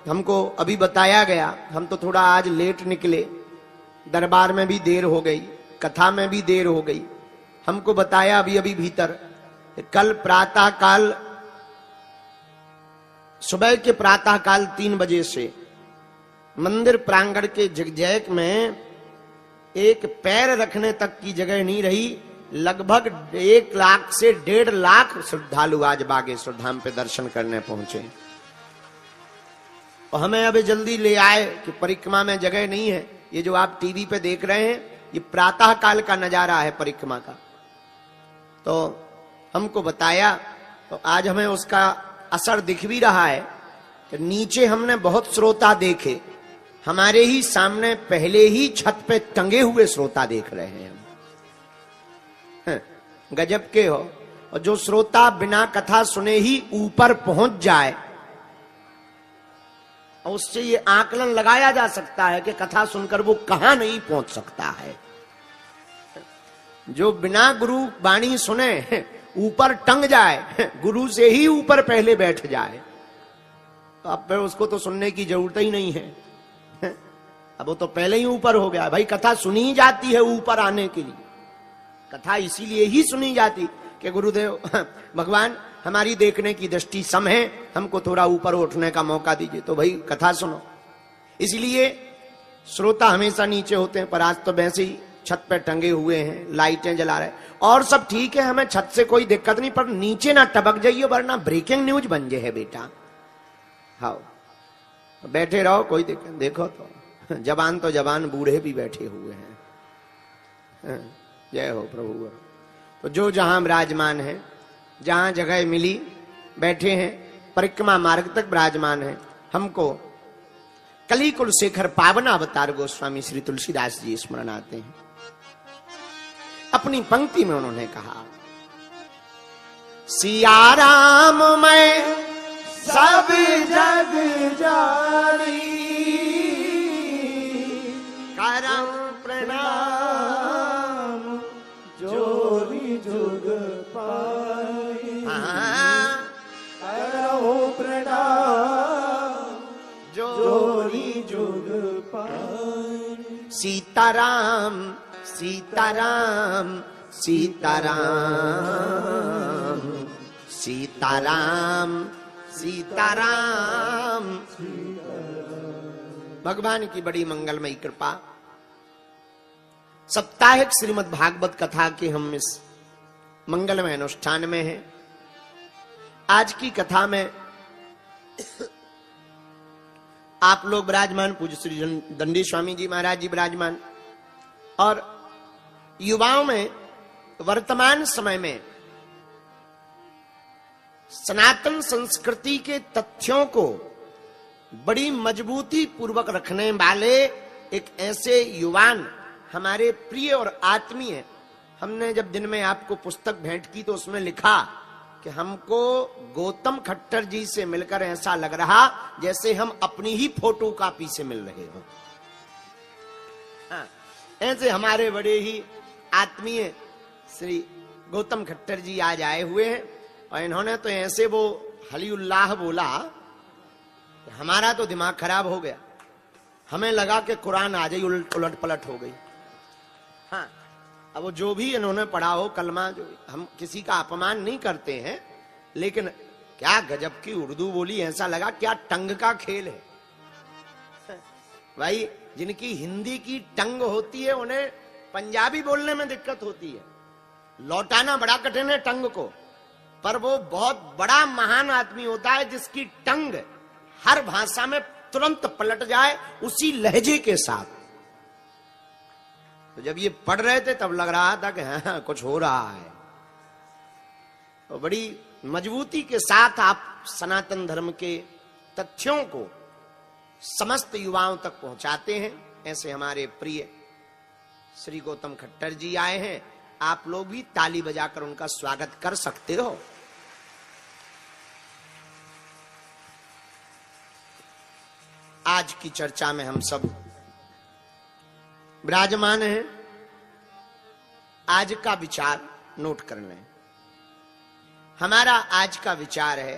हमको अभी बताया गया, हम तो थोड़ा आज लेट निकले, दरबार में भी देर हो गई, कथा में भी देर हो गई। हमको बताया अभी अभी भीतर, कल प्रातः काल सुबह के प्रातः काल 3 बजे से मंदिर प्रांगण के जगजैक में एक पैर रखने तक की जगह नहीं रही। लगभग 1 लाख से 1.5 लाख श्रद्धालु आज बागेश्वर धाम पे दर्शन करने पहुंचे। और हमें अभी जल्दी ले आए कि परिक्रमा में जगह नहीं है। ये जो आप टीवी पे देख रहे हैं, ये प्रातः काल का नजारा है परिक्रमा का। तो हमको बताया, तो आज हमें उसका असर दिख भी रहा है कि नीचे हमने बहुत श्रोता देखे, हमारे ही सामने पहले ही छत पे टंगे हुए श्रोता देख रहे हैं हम। गजब के हो। और जो श्रोता बिना कथा सुने ही ऊपर पहुंच जाए, और उससे ये आकलन लगाया जा सकता है कि कथा सुनकर वो कहां नहीं पहुंच सकता है। जो बिना गुरु वाणी सुने ऊपर टंग जाए, गुरु से ही ऊपर पहले बैठ जाए, तो अब फिर उसको तो सुनने की जरूरत ही नहीं है। अब वो तो पहले ही ऊपर हो गया। भाई कथा सुनी जाती है ऊपर आने के लिए, कथा इसीलिए ही सुनी जाती कि गुरुदेव भगवान हमारी देखने की दृष्टि सम है, हमको थोड़ा ऊपर उठने का मौका दीजिए, तो भाई कथा सुनो। इसलिए श्रोता हमेशा नीचे होते हैं, पर आज तो वैसे ही छत पे टंगे हुए हैं, लाइटें जला रहे, और सब ठीक है, हमें छत से कोई दिक्कत नहीं, पर नीचे ना टपक जाइए वरना ब्रेकिंग न्यूज बन जाए है बेटा। हाँ बैठे रहो, कोई दिक्कत। देखो तो जवान तो जवान, बूढ़े भी बैठे हुए हैं। जय हो प्रभु। तो जो जहां विराजमान है, जहां जगह मिली बैठे हैं, परिक्रमा मार्ग तक विराजमान है। हमको कली कुल शेखर पावन अवतार गोस्वामी श्री तुलसीदास जी स्मरण आते हैं। अपनी पंक्ति में उन्होंने कहा, सिया राम मैं सब जग जानी, करम प्रणाम जोरी जुग पाई। करो प्रणाम जोरी जुग पाई। सीताराम सीताराम सीताराम सीताराम सीताराम। भगवान की बड़ी मंगलमयी कृपा। साप्ताहिक श्रीमद् भागवत कथा के हम इस मंगलमय अनुष्ठान में हैं। आज की कथा में आप लोग विराजमान, पूज्य श्री दंडी स्वामी जी महाराज जी विराजमान, और युवाओं में वर्तमान समय में सनातन संस्कृति के तथ्यों को बड़ी मजबूती पूर्वक रखने वाले एक ऐसे युवान हमारे प्रिय और आत्मीय। हमने जब दिन में आपको पुस्तक भेंट की तो उसमें लिखा कि हमको गौतम खट्टर जी से मिलकर ऐसा लग रहा जैसे हम अपनी ही फोटो कॉपी से मिल रहे हो। हाँ, ऐसे हमारे बड़े ही आत्मीय श्री गौतम खट्टर जी आज आए हुए हैं, और इन्होंने तो ऐसे वो हलीउल्लाह बोला, हमारा तो दिमाग खराब हो गया। हमें लगा कि कुरान आ जाए, उलट पलट हो गई। हाँ, अब वो जो भी इन्होंने पढ़ा हो कलमा, जो हम किसी का अपमान नहीं करते हैं, लेकिन क्या गजब की उर्दू बोली, ऐसा लगा क्या टंग का खेल है। भाई जिनकी हिंदी की टंग होती है उन्हें पंजाबी बोलने में दिक्कत होती है, लौटाना बड़ा कठिन है टंग को, पर वो बहुत बड़ा महान आदमी होता है जिसकी टंग हर भाषा में तुरंत पलट जाए उसी लहजे के साथ। तो जब ये पढ़ रहे थे तब लग रहा था कि हाँ कुछ हो रहा है। तो बड़ी मजबूती के साथ आप सनातन धर्म के तथ्यों को समस्त युवाओं तक पहुंचाते हैं। ऐसे हमारे प्रिय श्री गौतम खट्टर जी आए हैं, आप लोग भी ताली बजाकर उनका स्वागत कर सकते हो। आज की चर्चा में हम सब विराजमान हैं। आज का विचार नोट कर लें। हमारा आज का विचार है,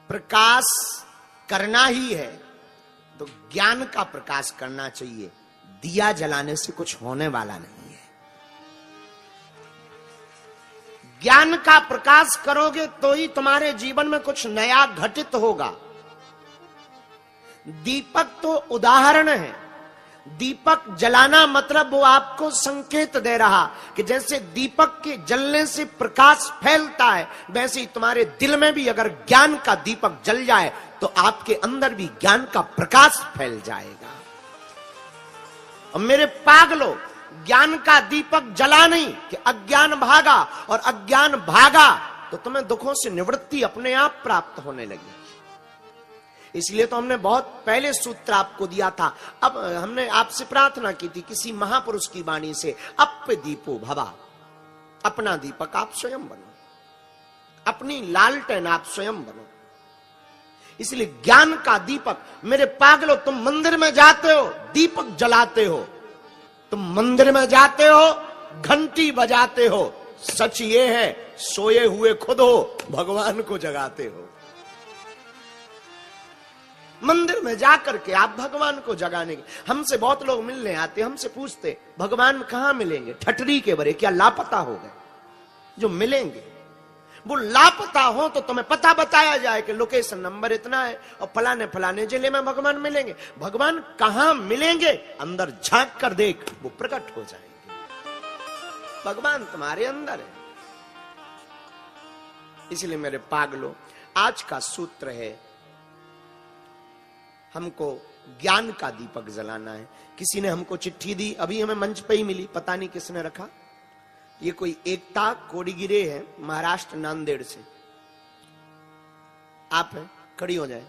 प्रकाश करना ही है तो ज्ञान का प्रकाश करना चाहिए। दिया जलाने से कुछ होने वाला नहीं है। ज्ञान का प्रकाश करोगे तो ही तुम्हारे जीवन में कुछ नया घटित होगा। दीपक तो उदाहरण है। दीपक जलाना मतलब वो आपको संकेत दे रहा कि जैसे दीपक के जलने से प्रकाश फैलता है, वैसे ही तुम्हारे दिल में भी अगर ज्ञान का दीपक जल जाए तो आपके अंदर भी ज्ञान का प्रकाश फैल जाएगा। और मेरे पागलों, ज्ञान का दीपक जला नहीं कि अज्ञान भागा, और अज्ञान भागा तो तुम्हें दुखों से निवृत्ति अपने आप प्राप्त होने लगी। इसलिए तो हमने बहुत पहले सूत्र आपको दिया था। अब हमने आपसे प्रार्थना की थी किसी महापुरुष की वाणी से, अप्य दीपो भवा, अपना दीपक आप स्वयं बनो, अपनी लालटेन आप स्वयं बनो। इसलिए ज्ञान का दीपक, मेरे पागलों तुम मंदिर में जाते हो, दीपक जलाते हो, तुम मंदिर में जाते हो, घंटी बजाते हो, सच ये है सोए हुए खुद हो, भगवान को जगाते हो। मंदिर में जाकर के आप भगवान को जगाने के, हमसे बहुत लोग मिलने आते, हमसे पूछते भगवान कहां मिलेंगे, ठटरी के बरे क्या लापता हो गए? जो मिलेंगे वो लापता हो तो तुम्हें पता बताया जाए कि लोकेशन नंबर इतना है और फलाने फलाने जिले में भगवान मिलेंगे। भगवान कहां मिलेंगे, अंदर झांक कर देख, वो प्रकट हो जाएंगे। भगवान तुम्हारे अंदर है। इसलिए मेरे पागलों, आज का सूत्र है, हमको ज्ञान का दीपक जलाना है। किसी ने हमको चिट्ठी दी, अभी हमें मंच पे ही मिली, पता नहीं किसने रखा। ये कोई एकता कोडिगिरे है, महाराष्ट्र नांदेड़ से। आप हैं, खड़ी हो जाए।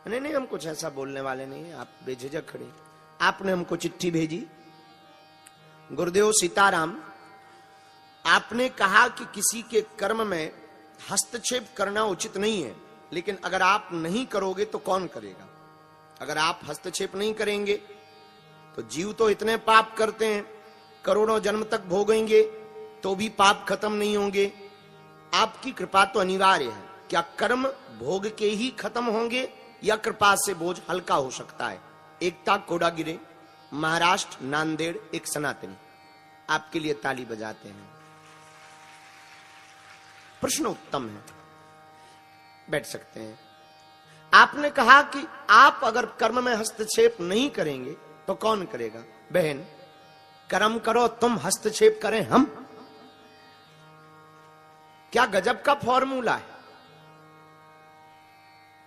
नहीं नहीं, हम कुछ ऐसा बोलने वाले नहीं है, आप बेझिझक खड़े। आपने हमको चिट्ठी भेजी। गुरुदेव सीताराम, आपने कहा कि किसी के कर्म में हस्तक्षेप करना उचित नहीं है, लेकिन अगर आप नहीं करोगे तो कौन करेगा? अगर आप हस्तक्षेप नहीं करेंगे तो जीव तो इतने पाप करते हैं, करोड़ों जन्म तक भोगेंगे तो भी पाप खत्म नहीं होंगे। आपकी कृपा तो अनिवार्य है। क्या कर्म भोग के ही खत्म होंगे या कृपा से बोझ हल्का हो सकता है? एकता कोडागिरे, महाराष्ट्र नांदेड़, एक सनातनी। आपके लिए ताली बजाते हैं। प्रश्न उत्तम है, बैठ सकते हैं। आपने कहा कि आप अगर कर्म में हस्तक्षेप नहीं करेंगे तो कौन करेगा? बहन, कर्म करो तुम, हस्तक्षेप करें हम? क्या गजब का फॉर्मूला है।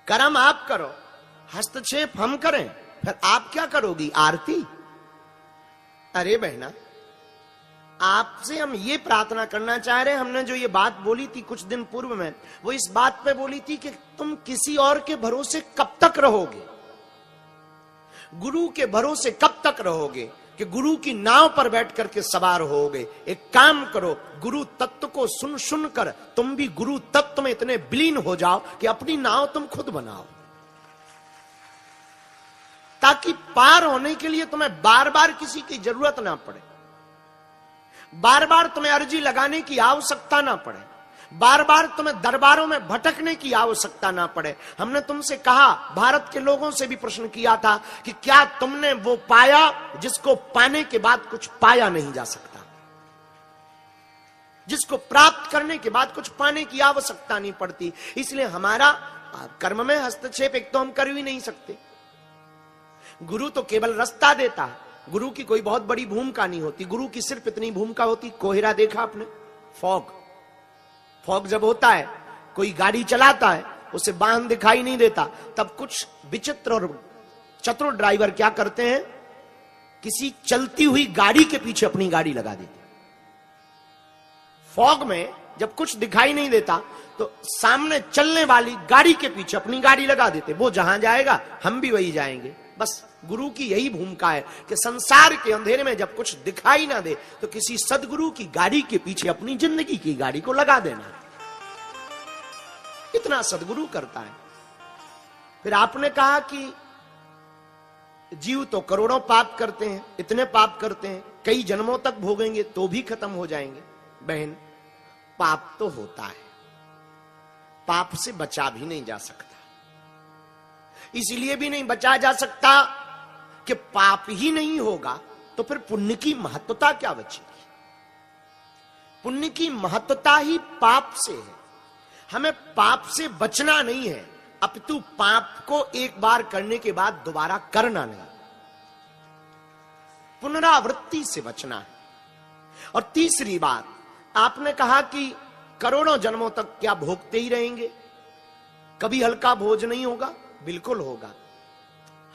कर्म आप करो, हस्तक्षेप हम करें, फिर आप क्या करोगी? आरती? अरे बहना, आपसे हम ये प्रार्थना करना चाह रहे हैं। हमने जो ये बात बोली थी कुछ दिन पूर्व में, वो इस बात पे बोली थी कि तुम किसी और के भरोसे कब तक रहोगे? गुरु के भरोसे कब तक रहोगे कि गुरु की नाव पर बैठ करके सवार होगे? एक काम करो, गुरु तत्व को सुन सुन कर तुम भी गुरु तत्व में इतने विलीन हो जाओ कि अपनी नाव तुम खुद बनाओ, ताकि पार होने के लिए तुम्हें बार बार किसी की जरूरत ना पड़े, बार बार तुम्हें अर्जी लगाने की आवश्यकता ना पड़े, बार बार तुम्हें दरबारों में भटकने की आवश्यकता ना पड़े। हमने तुमसे कहा, भारत के लोगों से भी प्रश्न किया था कि क्या तुमने वो पाया जिसको पाने के बाद कुछ पाया नहीं जा सकता, जिसको प्राप्त करने के बाद कुछ पाने की आवश्यकता नहीं पड़ती। इसलिए हमारा कर्म में हस्तक्षेप एक तो हम कर ही नहीं सकते। गुरु तो केवल रास्ता देता है, गुरु की कोई बहुत बड़ी भूमिका नहीं होती। गुरु की सिर्फ इतनी भूमिका होती, कोहरा देखा आपने? फॉग। फॉग जब होता है, कोई गाड़ी चलाता है, उसे वाहन दिखाई नहीं देता, तब कुछ विचित्र और चतुर ड्राइवर क्या करते हैं, किसी चलती हुई गाड़ी के पीछे अपनी गाड़ी लगा देते। फॉग में जब कुछ दिखाई नहीं देता तो सामने चलने वाली गाड़ी के पीछे अपनी गाड़ी लगा देते। वो जहां जाएगा हम भी वही जाएंगे। बस गुरु की यही भूमिका है कि संसार के अंधेरे में जब कुछ दिखाई ना दे तो किसी सदगुरु की गाड़ी के पीछे अपनी जिंदगी की गाड़ी को लगा देना। इतना सदगुरु करता है। फिर आपने कहा कि जीव तो करोड़ों पाप करते हैं, इतने पाप करते हैं, कई जन्मों तक भोगेंगे तो भी खत्म हो जाएंगे। बहन, पाप तो होता है, पाप से बचा भी नहीं जा सकता। इसलिए भी नहीं बचा जा सकता कि पाप ही नहीं होगा तो फिर पुण्य की महत्वता क्या बचेगी? पुण्य की महत्वता ही पाप से है। हमें पाप से बचना नहीं है, अपितु पाप को एक बार करने के बाद दोबारा करना नहीं, पुनरावृत्ति से बचना है। और तीसरी बात, आपने कहा कि करोड़ों जन्मों तक क्या भोगते ही रहेंगे, कभी हल्का भोज नहीं होगा? बिल्कुल होगा।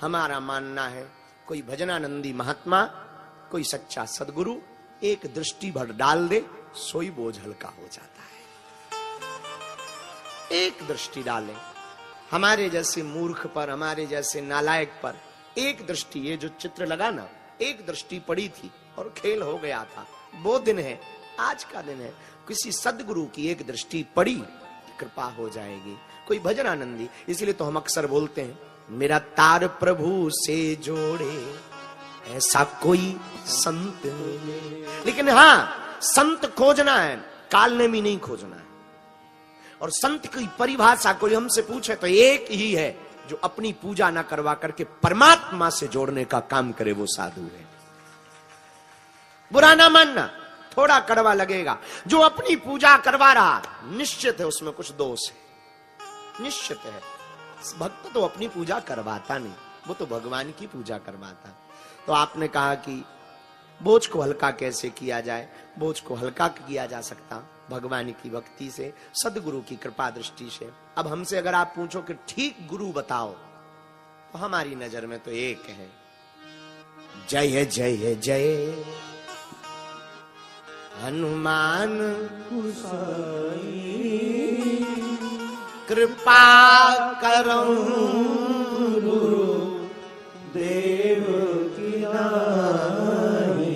हमारा मानना है कोई भजनानंदी महात्मा, कोई सच्चा सदगुरु एक दृष्टि भर डाल दे, सोई बोझ हल्का हो जाता है। एक दृष्टि डालें, हमारे जैसे मूर्ख पर, हमारे जैसे नालायक पर एक दृष्टि, ये जो चित्र लगा ना, एक दृष्टि पड़ी थी और खेल हो गया था। वो दिन है, आज का दिन है। किसी सदगुरु की एक दृष्टि पड़ी, कृपा हो जाएगी। कोई भजनानंदी, इसलिए तो हम अक्सर बोलते हैं, मेरा तार प्रभु से जोड़े ऐसा कोई संत नहीं। लेकिन हाँ, संत खोजना है, काल में नहीं खोजना है। और संत की परिभाषा कोई हमसे पूछे तो एक ही है, जो अपनी पूजा ना करवा करके परमात्मा से जोड़ने का काम करे, वो साधु है। बुरा ना मानना, थोड़ा कड़वा लगेगा। जो अपनी पूजा करवा रहा, निश्चित है उसमें कुछ दोष है, निश्चित है। भक्त तो अपनी पूजा करवाता नहीं, वो तो भगवान की पूजा करवाता। तो आपने कहा कि बोझ को हल्का कैसे किया जाए? बोझ को हल्का किया जा सकता भगवान की भक्ति से, सदगुरु की कृपा दृष्टि से। अब हमसे अगर आप पूछो कि ठीक गुरु बताओ, तो हमारी नजर में तो एक है, जय जय जय हनुमान कृपा करो गुरु देव की नाई।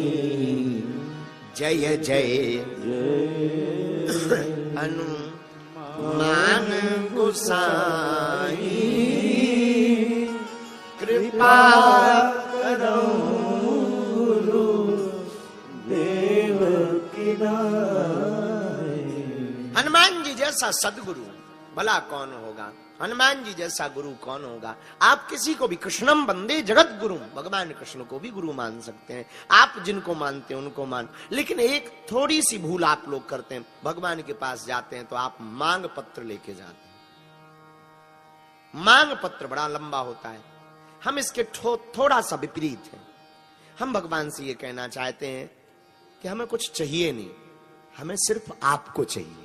जय जय हनुमान गोसाई कृपा करो गुरु देव की नाई। हनुमान जी जैसा सदगुरु भला कौन होगा? हनुमान जी जैसा गुरु कौन होगा? आप किसी को भी कृष्णम वंदे जगत गुरु, भगवान कृष्ण को भी गुरु मान सकते हैं। आप जिनको मानते हैं उनको मान। लेकिन एक थोड़ी सी भूल आप लोग करते हैं, भगवान के पास जाते हैं तो आप मांग पत्र लेके जाते हैं। मांग पत्र बड़ा लंबा होता है, हम इसके थोड़ा सा विपरीत हैं। हम भगवान से ये कहना चाहते हैं कि हमें कुछ चाहिए नहीं, हमें सिर्फ आपको चाहिए।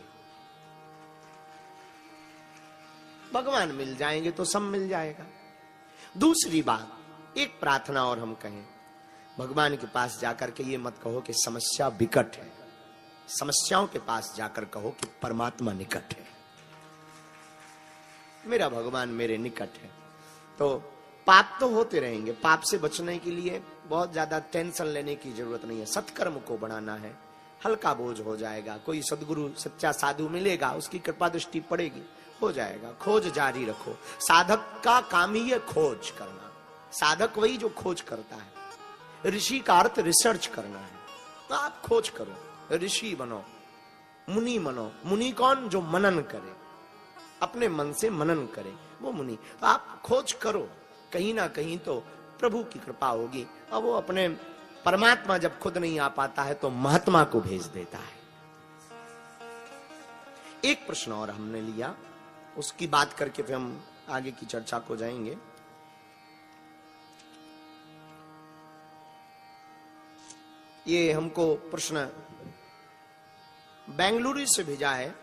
भगवान मिल जाएंगे तो सब मिल जाएगा। दूसरी बात, एक प्रार्थना और हम कहें, भगवान के पास जाकर के ये मत कहो कि समस्या विकट है, समस्याओं के पास जाकर कहो कि परमात्मा निकट है, मेरा भगवान मेरे निकट है। तो पाप तो होते रहेंगे, पाप से बचने के लिए बहुत ज्यादा टेंशन लेने की जरूरत नहीं है। सत्कर्म को बढ़ाना है, हल्का बोझ हो जाएगा। कोई सदगुरु सच्चा साधु मिलेगा, उसकी कृपा दृष्टि पड़ेगी, हो जाएगा। खोज जारी रखो, साधक का काम ही है खोज करना। साधक वही जो खोज करता है। ऋषि का अर्थ रिसर्च करना है, तो आप खोज करो, ऋषि बनो, मुनि बनो। मुनि कौन? जो मनन करे, अपने मन से मनन करे, वो मुनि। तो आप खोज करो, कहीं ना कहीं तो प्रभु की कृपा होगी। अब वो अपने परमात्मा जब खुद नहीं आ पाता है तो महात्मा को भेज देता है। एक प्रश्न और हमने लिया, उसकी बात करके फिर हम आगे की चर्चा को जाएंगे। ये हमको प्रश्न बेंगलुरु से भेजा है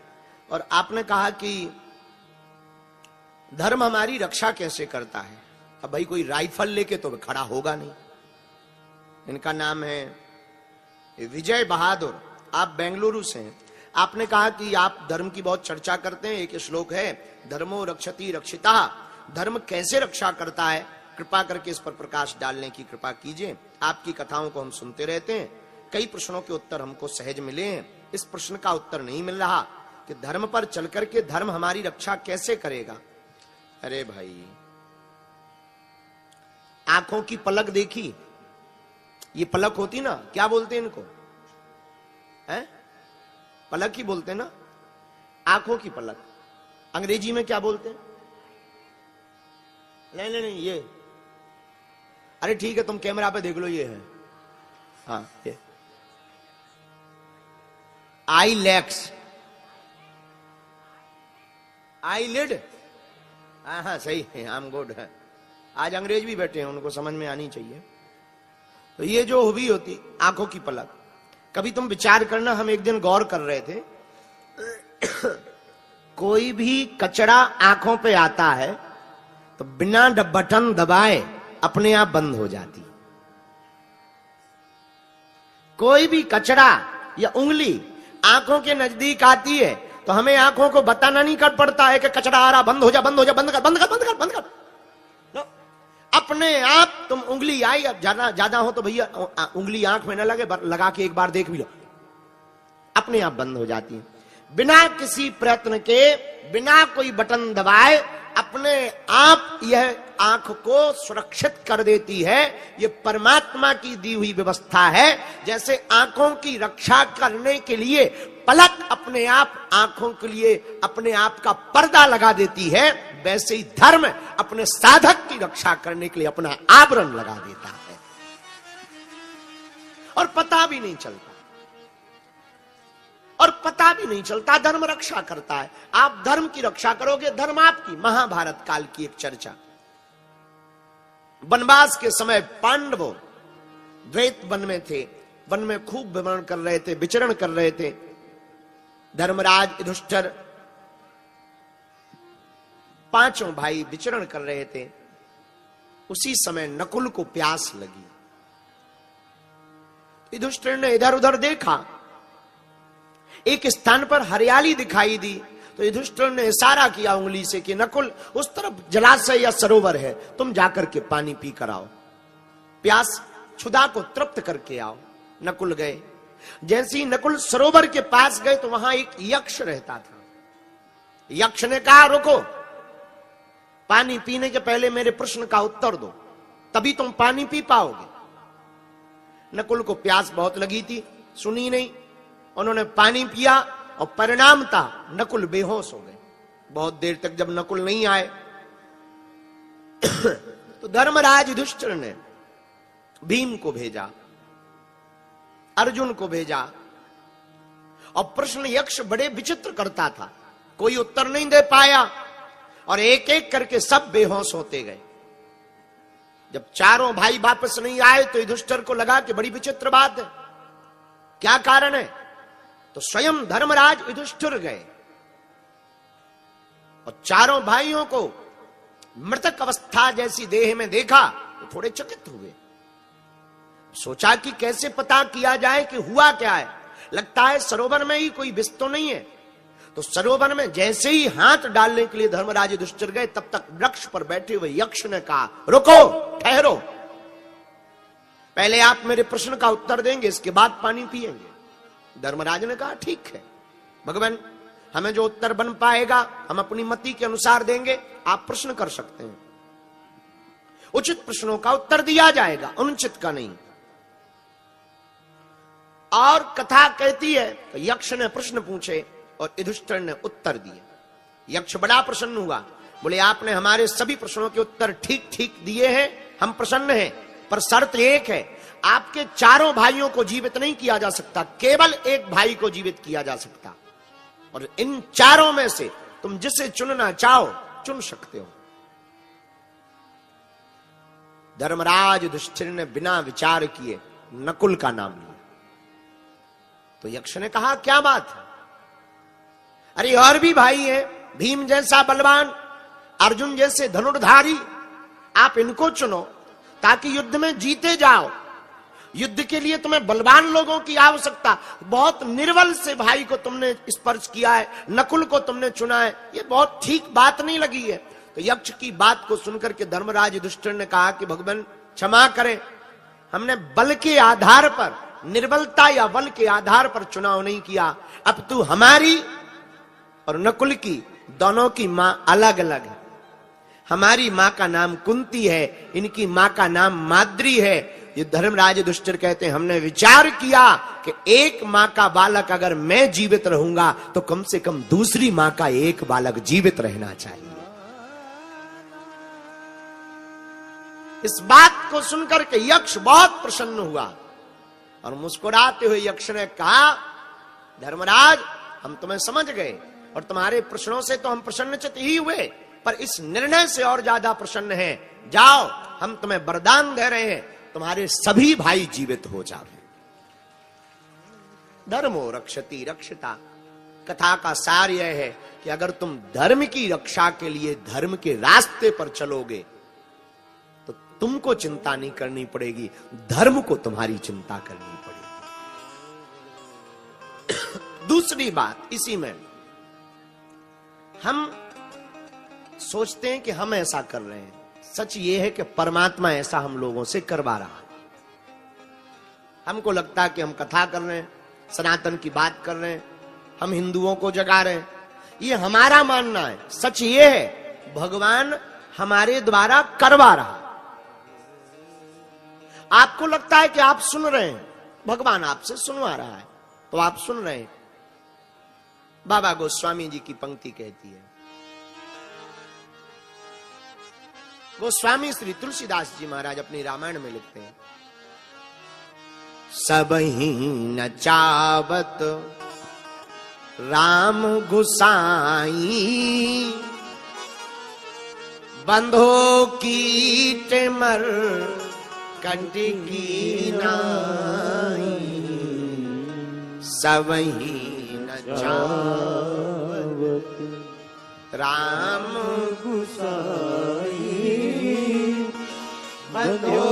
और आपने कहा कि धर्म हमारी रक्षा कैसे करता है? अब भाई कोई राइफल लेके तो खड़ा होगा नहीं। इनका नाम है विजय बहादुर, आप बेंगलुरु से हैं। आपने कहा कि आप धर्म की बहुत चर्चा करते हैं। एक श्लोक है, धर्मो रक्षति रक्षिता, धर्म कैसे रक्षा करता है? कृपा करके इस पर प्रकाश डालने की कृपा कीजिए। आपकी कथाओं को हम सुनते रहते हैं, कई प्रश्नों के उत्तर हमको सहज मिले हैं। इस प्रश्न का उत्तर नहीं मिल रहा कि धर्म पर चल करके धर्म हमारी रक्षा कैसे करेगा। अरे भाई, आंखों की पलक देखी, ये पलक होती ना, क्या बोलते हैं इनको? है पलक ही बोलते हैं ना, आंखों की पलक। अंग्रेजी में क्या बोलते हैं? नहीं नहीं ये, अरे ठीक है तुम कैमरा पे देख लो, ये है, हाँ ये आई लैक्स, आई लिड, हाँ सही है, आई एम गुड है। आज अंग्रेज भी बैठे हैं, उनको समझ में आनी चाहिए। तो ये जो हुई होती आंखों की पलक, कभी तुम विचार करना, हम एक दिन गौर कर रहे थे, कोई भी कचरा आंखों पे आता है तो बिना बटन दबाए अपने आप बंद हो जाती। कोई भी कचरा या उंगली आंखों के नजदीक आती है तो हमें आंखों को बताना नहीं कर पड़ता है कि कचरा आ रहा, बंद हो जा, बंद हो जा, बंद कर, बंद कर, बंद कर, बंद कर। अपने आप तुम उंगली आई, अब ज्यादा हो तो भैया उंगली आंख में न लगे, लगा के एक बार देख भी लो, अपने आप बंद हो जाती है। बिना किसी प्रयत्न के, बिना कोई बटन दबाए अपने आप यह आंख को सुरक्षित कर देती है। ये परमात्मा की दी हुई व्यवस्था है। जैसे आंखों की रक्षा करने के लिए पलक अपने आप आंखों के लिए अपने आप का पर्दा लगा देती है, वैसे ही धर्म अपने साधक की रक्षा करने के लिए अपना आवरण लगा देता है और पता भी नहीं चलता, और पता भी नहीं चलता धर्म रक्षा करता है। आप धर्म की रक्षा करोगे, धर्म आपकी। महाभारत काल की एक चर्चा, वनवास के समय पांडवों द्वैत वन में थे, वन में खूब भ्रमण कर रहे थे, विचरण कर रहे थे। धर्मराज युधिष्ठिर पांचों भाई विचरण कर रहे थे। उसी समय नकुल को प्यास लगी। युधिष्ठिर ने इधर उधर देखा, एक स्थान पर हरियाली दिखाई दी, तो युधिष्ठिर ने इशारा किया उंगली से कि नकुल, उस तरफ जलाशय या सरोवर है, तुम जाकर के पानी पी कर आओ, प्यास क्षुधा को तृप्त करके आओ। नकुल गए। जैसे ही नकुल सरोवर के पास गए तो वहां एक यक्ष रहता था। यक्ष ने कहा, रुको, पानी पीने के पहले मेरे प्रश्न का उत्तर दो, तभी तुम पानी पी पाओगे। नकुल को प्यास बहुत लगी थी, सुनी नहीं। उन्होंने पानी पिया और परिणाम था नकुल बेहोश हो गए। बहुत देर तक जब नकुल नहीं आए तो धर्मराज युधिष्ठिर ने भीम को भेजा, अर्जुन को भेजा, और प्रश्न यक्ष बड़े विचित्र करता था, कोई उत्तर नहीं दे पाया और एक एक करके सब बेहोश होते गए। जब चारों भाई वापस नहीं आए तो युधिष्ठिर को लगा कि बड़ी विचित्र बात है, क्या कारण है। तो स्वयं धर्मराज युधिष्ठिर गए और चारों भाइयों को मृतक अवस्था जैसी देह में देखा तो थोड़े चकित हुए। सोचा कि कैसे पता किया जाए कि हुआ क्या है। लगता है सरोवर में ही कोई विष तो नहीं है। तो सरोवर में जैसे ही हाथ डालने के लिए धर्मराज युधिष्ठिर गए, तब तक वृक्ष पर बैठे हुए यक्ष ने कहा, रुको, ठहरो, पहले आप मेरे प्रश्न का उत्तर देंगे, इसके बाद पानी पिएंगे। धर्मराज ने कहा, ठीक है भगवान, हमें जो उत्तर बन पाएगा हम अपनी मति के अनुसार देंगे, आप प्रश्न कर सकते हैं, उचित प्रश्नों का उत्तर दिया जाएगा, अनुचित का नहीं। और कथा कहती है तो यक्ष ने प्रश्न पूछे और युधिष्ठिर ने उत्तर दिए। यक्ष बड़ा प्रसन्न हुआ, बोले, आपने हमारे सभी प्रश्नों के उत्तर ठीक ठीक दिए हैं, हम प्रसन्न हैं, पर शर्त एक है, आपके चारों भाइयों को जीवित नहीं किया जा सकता, केवल एक भाई को जीवित किया जा सकता, और इन चारों में से तुम जिसे चुनना चाहो चुन सकते हो। धर्मराज युधिष्ठिर ने बिना विचार किए नकुल का नाम लिया। तो यक्ष ने कहा, क्या बात है, अरे और भी भाई हैं, भीम जैसा बलवान, अर्जुन जैसे धनुर्धारी, आप इनको चुनो ताकि युद्ध में जीते जाओ। युद्ध के लिए तुम्हें बलवान लोगों की आवश्यकता, बहुत निर्बल से भाई को तुमने स्पर्श किया है, नकुल को तुमने चुना है, ये बहुत ठीक बात नहीं लगी है। तो यक्ष की बात को सुनकर के धर्मराज युधिष्ठिर ने कहा कि भगवान क्षमा करें, हमने बल के आधार पर, निर्बलता या बल के आधार पर चुनाव नहीं किया, अब तू हमारी और नकुल की दोनों की मां अलग अलग है। हमारी मां का नाम कुंती है, इनकी मां का नाम माद्री है। ये धर्मराज युधिष्ठिर कहते हैं, हमने विचार किया कि एक मां का बालक अगर मैं जीवित रहूंगा तो कम से कम दूसरी मां का एक बालक जीवित रहना चाहिए। इस बात को सुनकर के यक्ष बहुत प्रसन्न हुआ और मुस्कुराते हुए यक्ष ने कहा, धर्मराज, हम तुम्हें समझ गए और तुम्हारे प्रश्नों से तो हम प्रसन्नचित्त ही हुए, पर इस निर्णय से और ज्यादा प्रसन्न हैं। जाओ, हम तुम्हें वरदान दे रहे हैं, तुम्हारे सभी भाई जीवित हो जाओ। धर्मो रक्षति रक्षिता। कथा का सार यह है कि अगर तुम धर्म की रक्षा के लिए धर्म के रास्ते पर चलोगे तो तुमको चिंता नहीं करनी पड़ेगी, धर्म को तुम्हारी चिंता करनी पड़ेगी। दूसरी बात, इसी में हम सोचते हैं कि हम ऐसा कर रहे हैं, सच ये है कि परमात्मा ऐसा हम लोगों से करवा रहा है। हमको लगता है कि हम कथा कर रहे हैं, सनातन की बात कर रहे हैं, हम हिंदुओं को जगा रहे हैं, ये हमारा मानना है। सच ये है, भगवान हमारे द्वारा करवा रहा। आपको लगता है कि आप सुन रहे हैं, भगवान आपसे सुनवा रहा है, तो आप सुन रहे हैं। बाबा गोस्वामी जी की पंक्ति कहती है, गोस्वामी श्री तुलसीदास जी महाराज अपनी रामायण में लिखते हैं, सब ही न चावत राम गुसाई, बंधो कीट मर कंटकी नाई, सब ही न चावत राम गुसाई, बंधो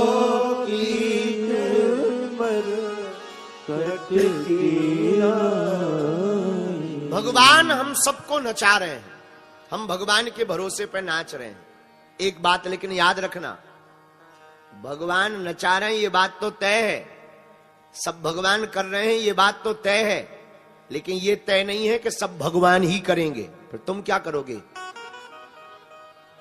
कीट मर कंटकी नाई। भगवान हम सबको नचा रहे हैं, हम भगवान के भरोसे पर नाच रहे हैं। एक बात लेकिन याद रखना, भगवान नचा रहे हैं ये बात तो तय है, सब भगवान कर रहे हैं ये बात तो तय है, लेकिन ये तय नहीं है कि सब भगवान ही करेंगे। फिर तुम क्या करोगे?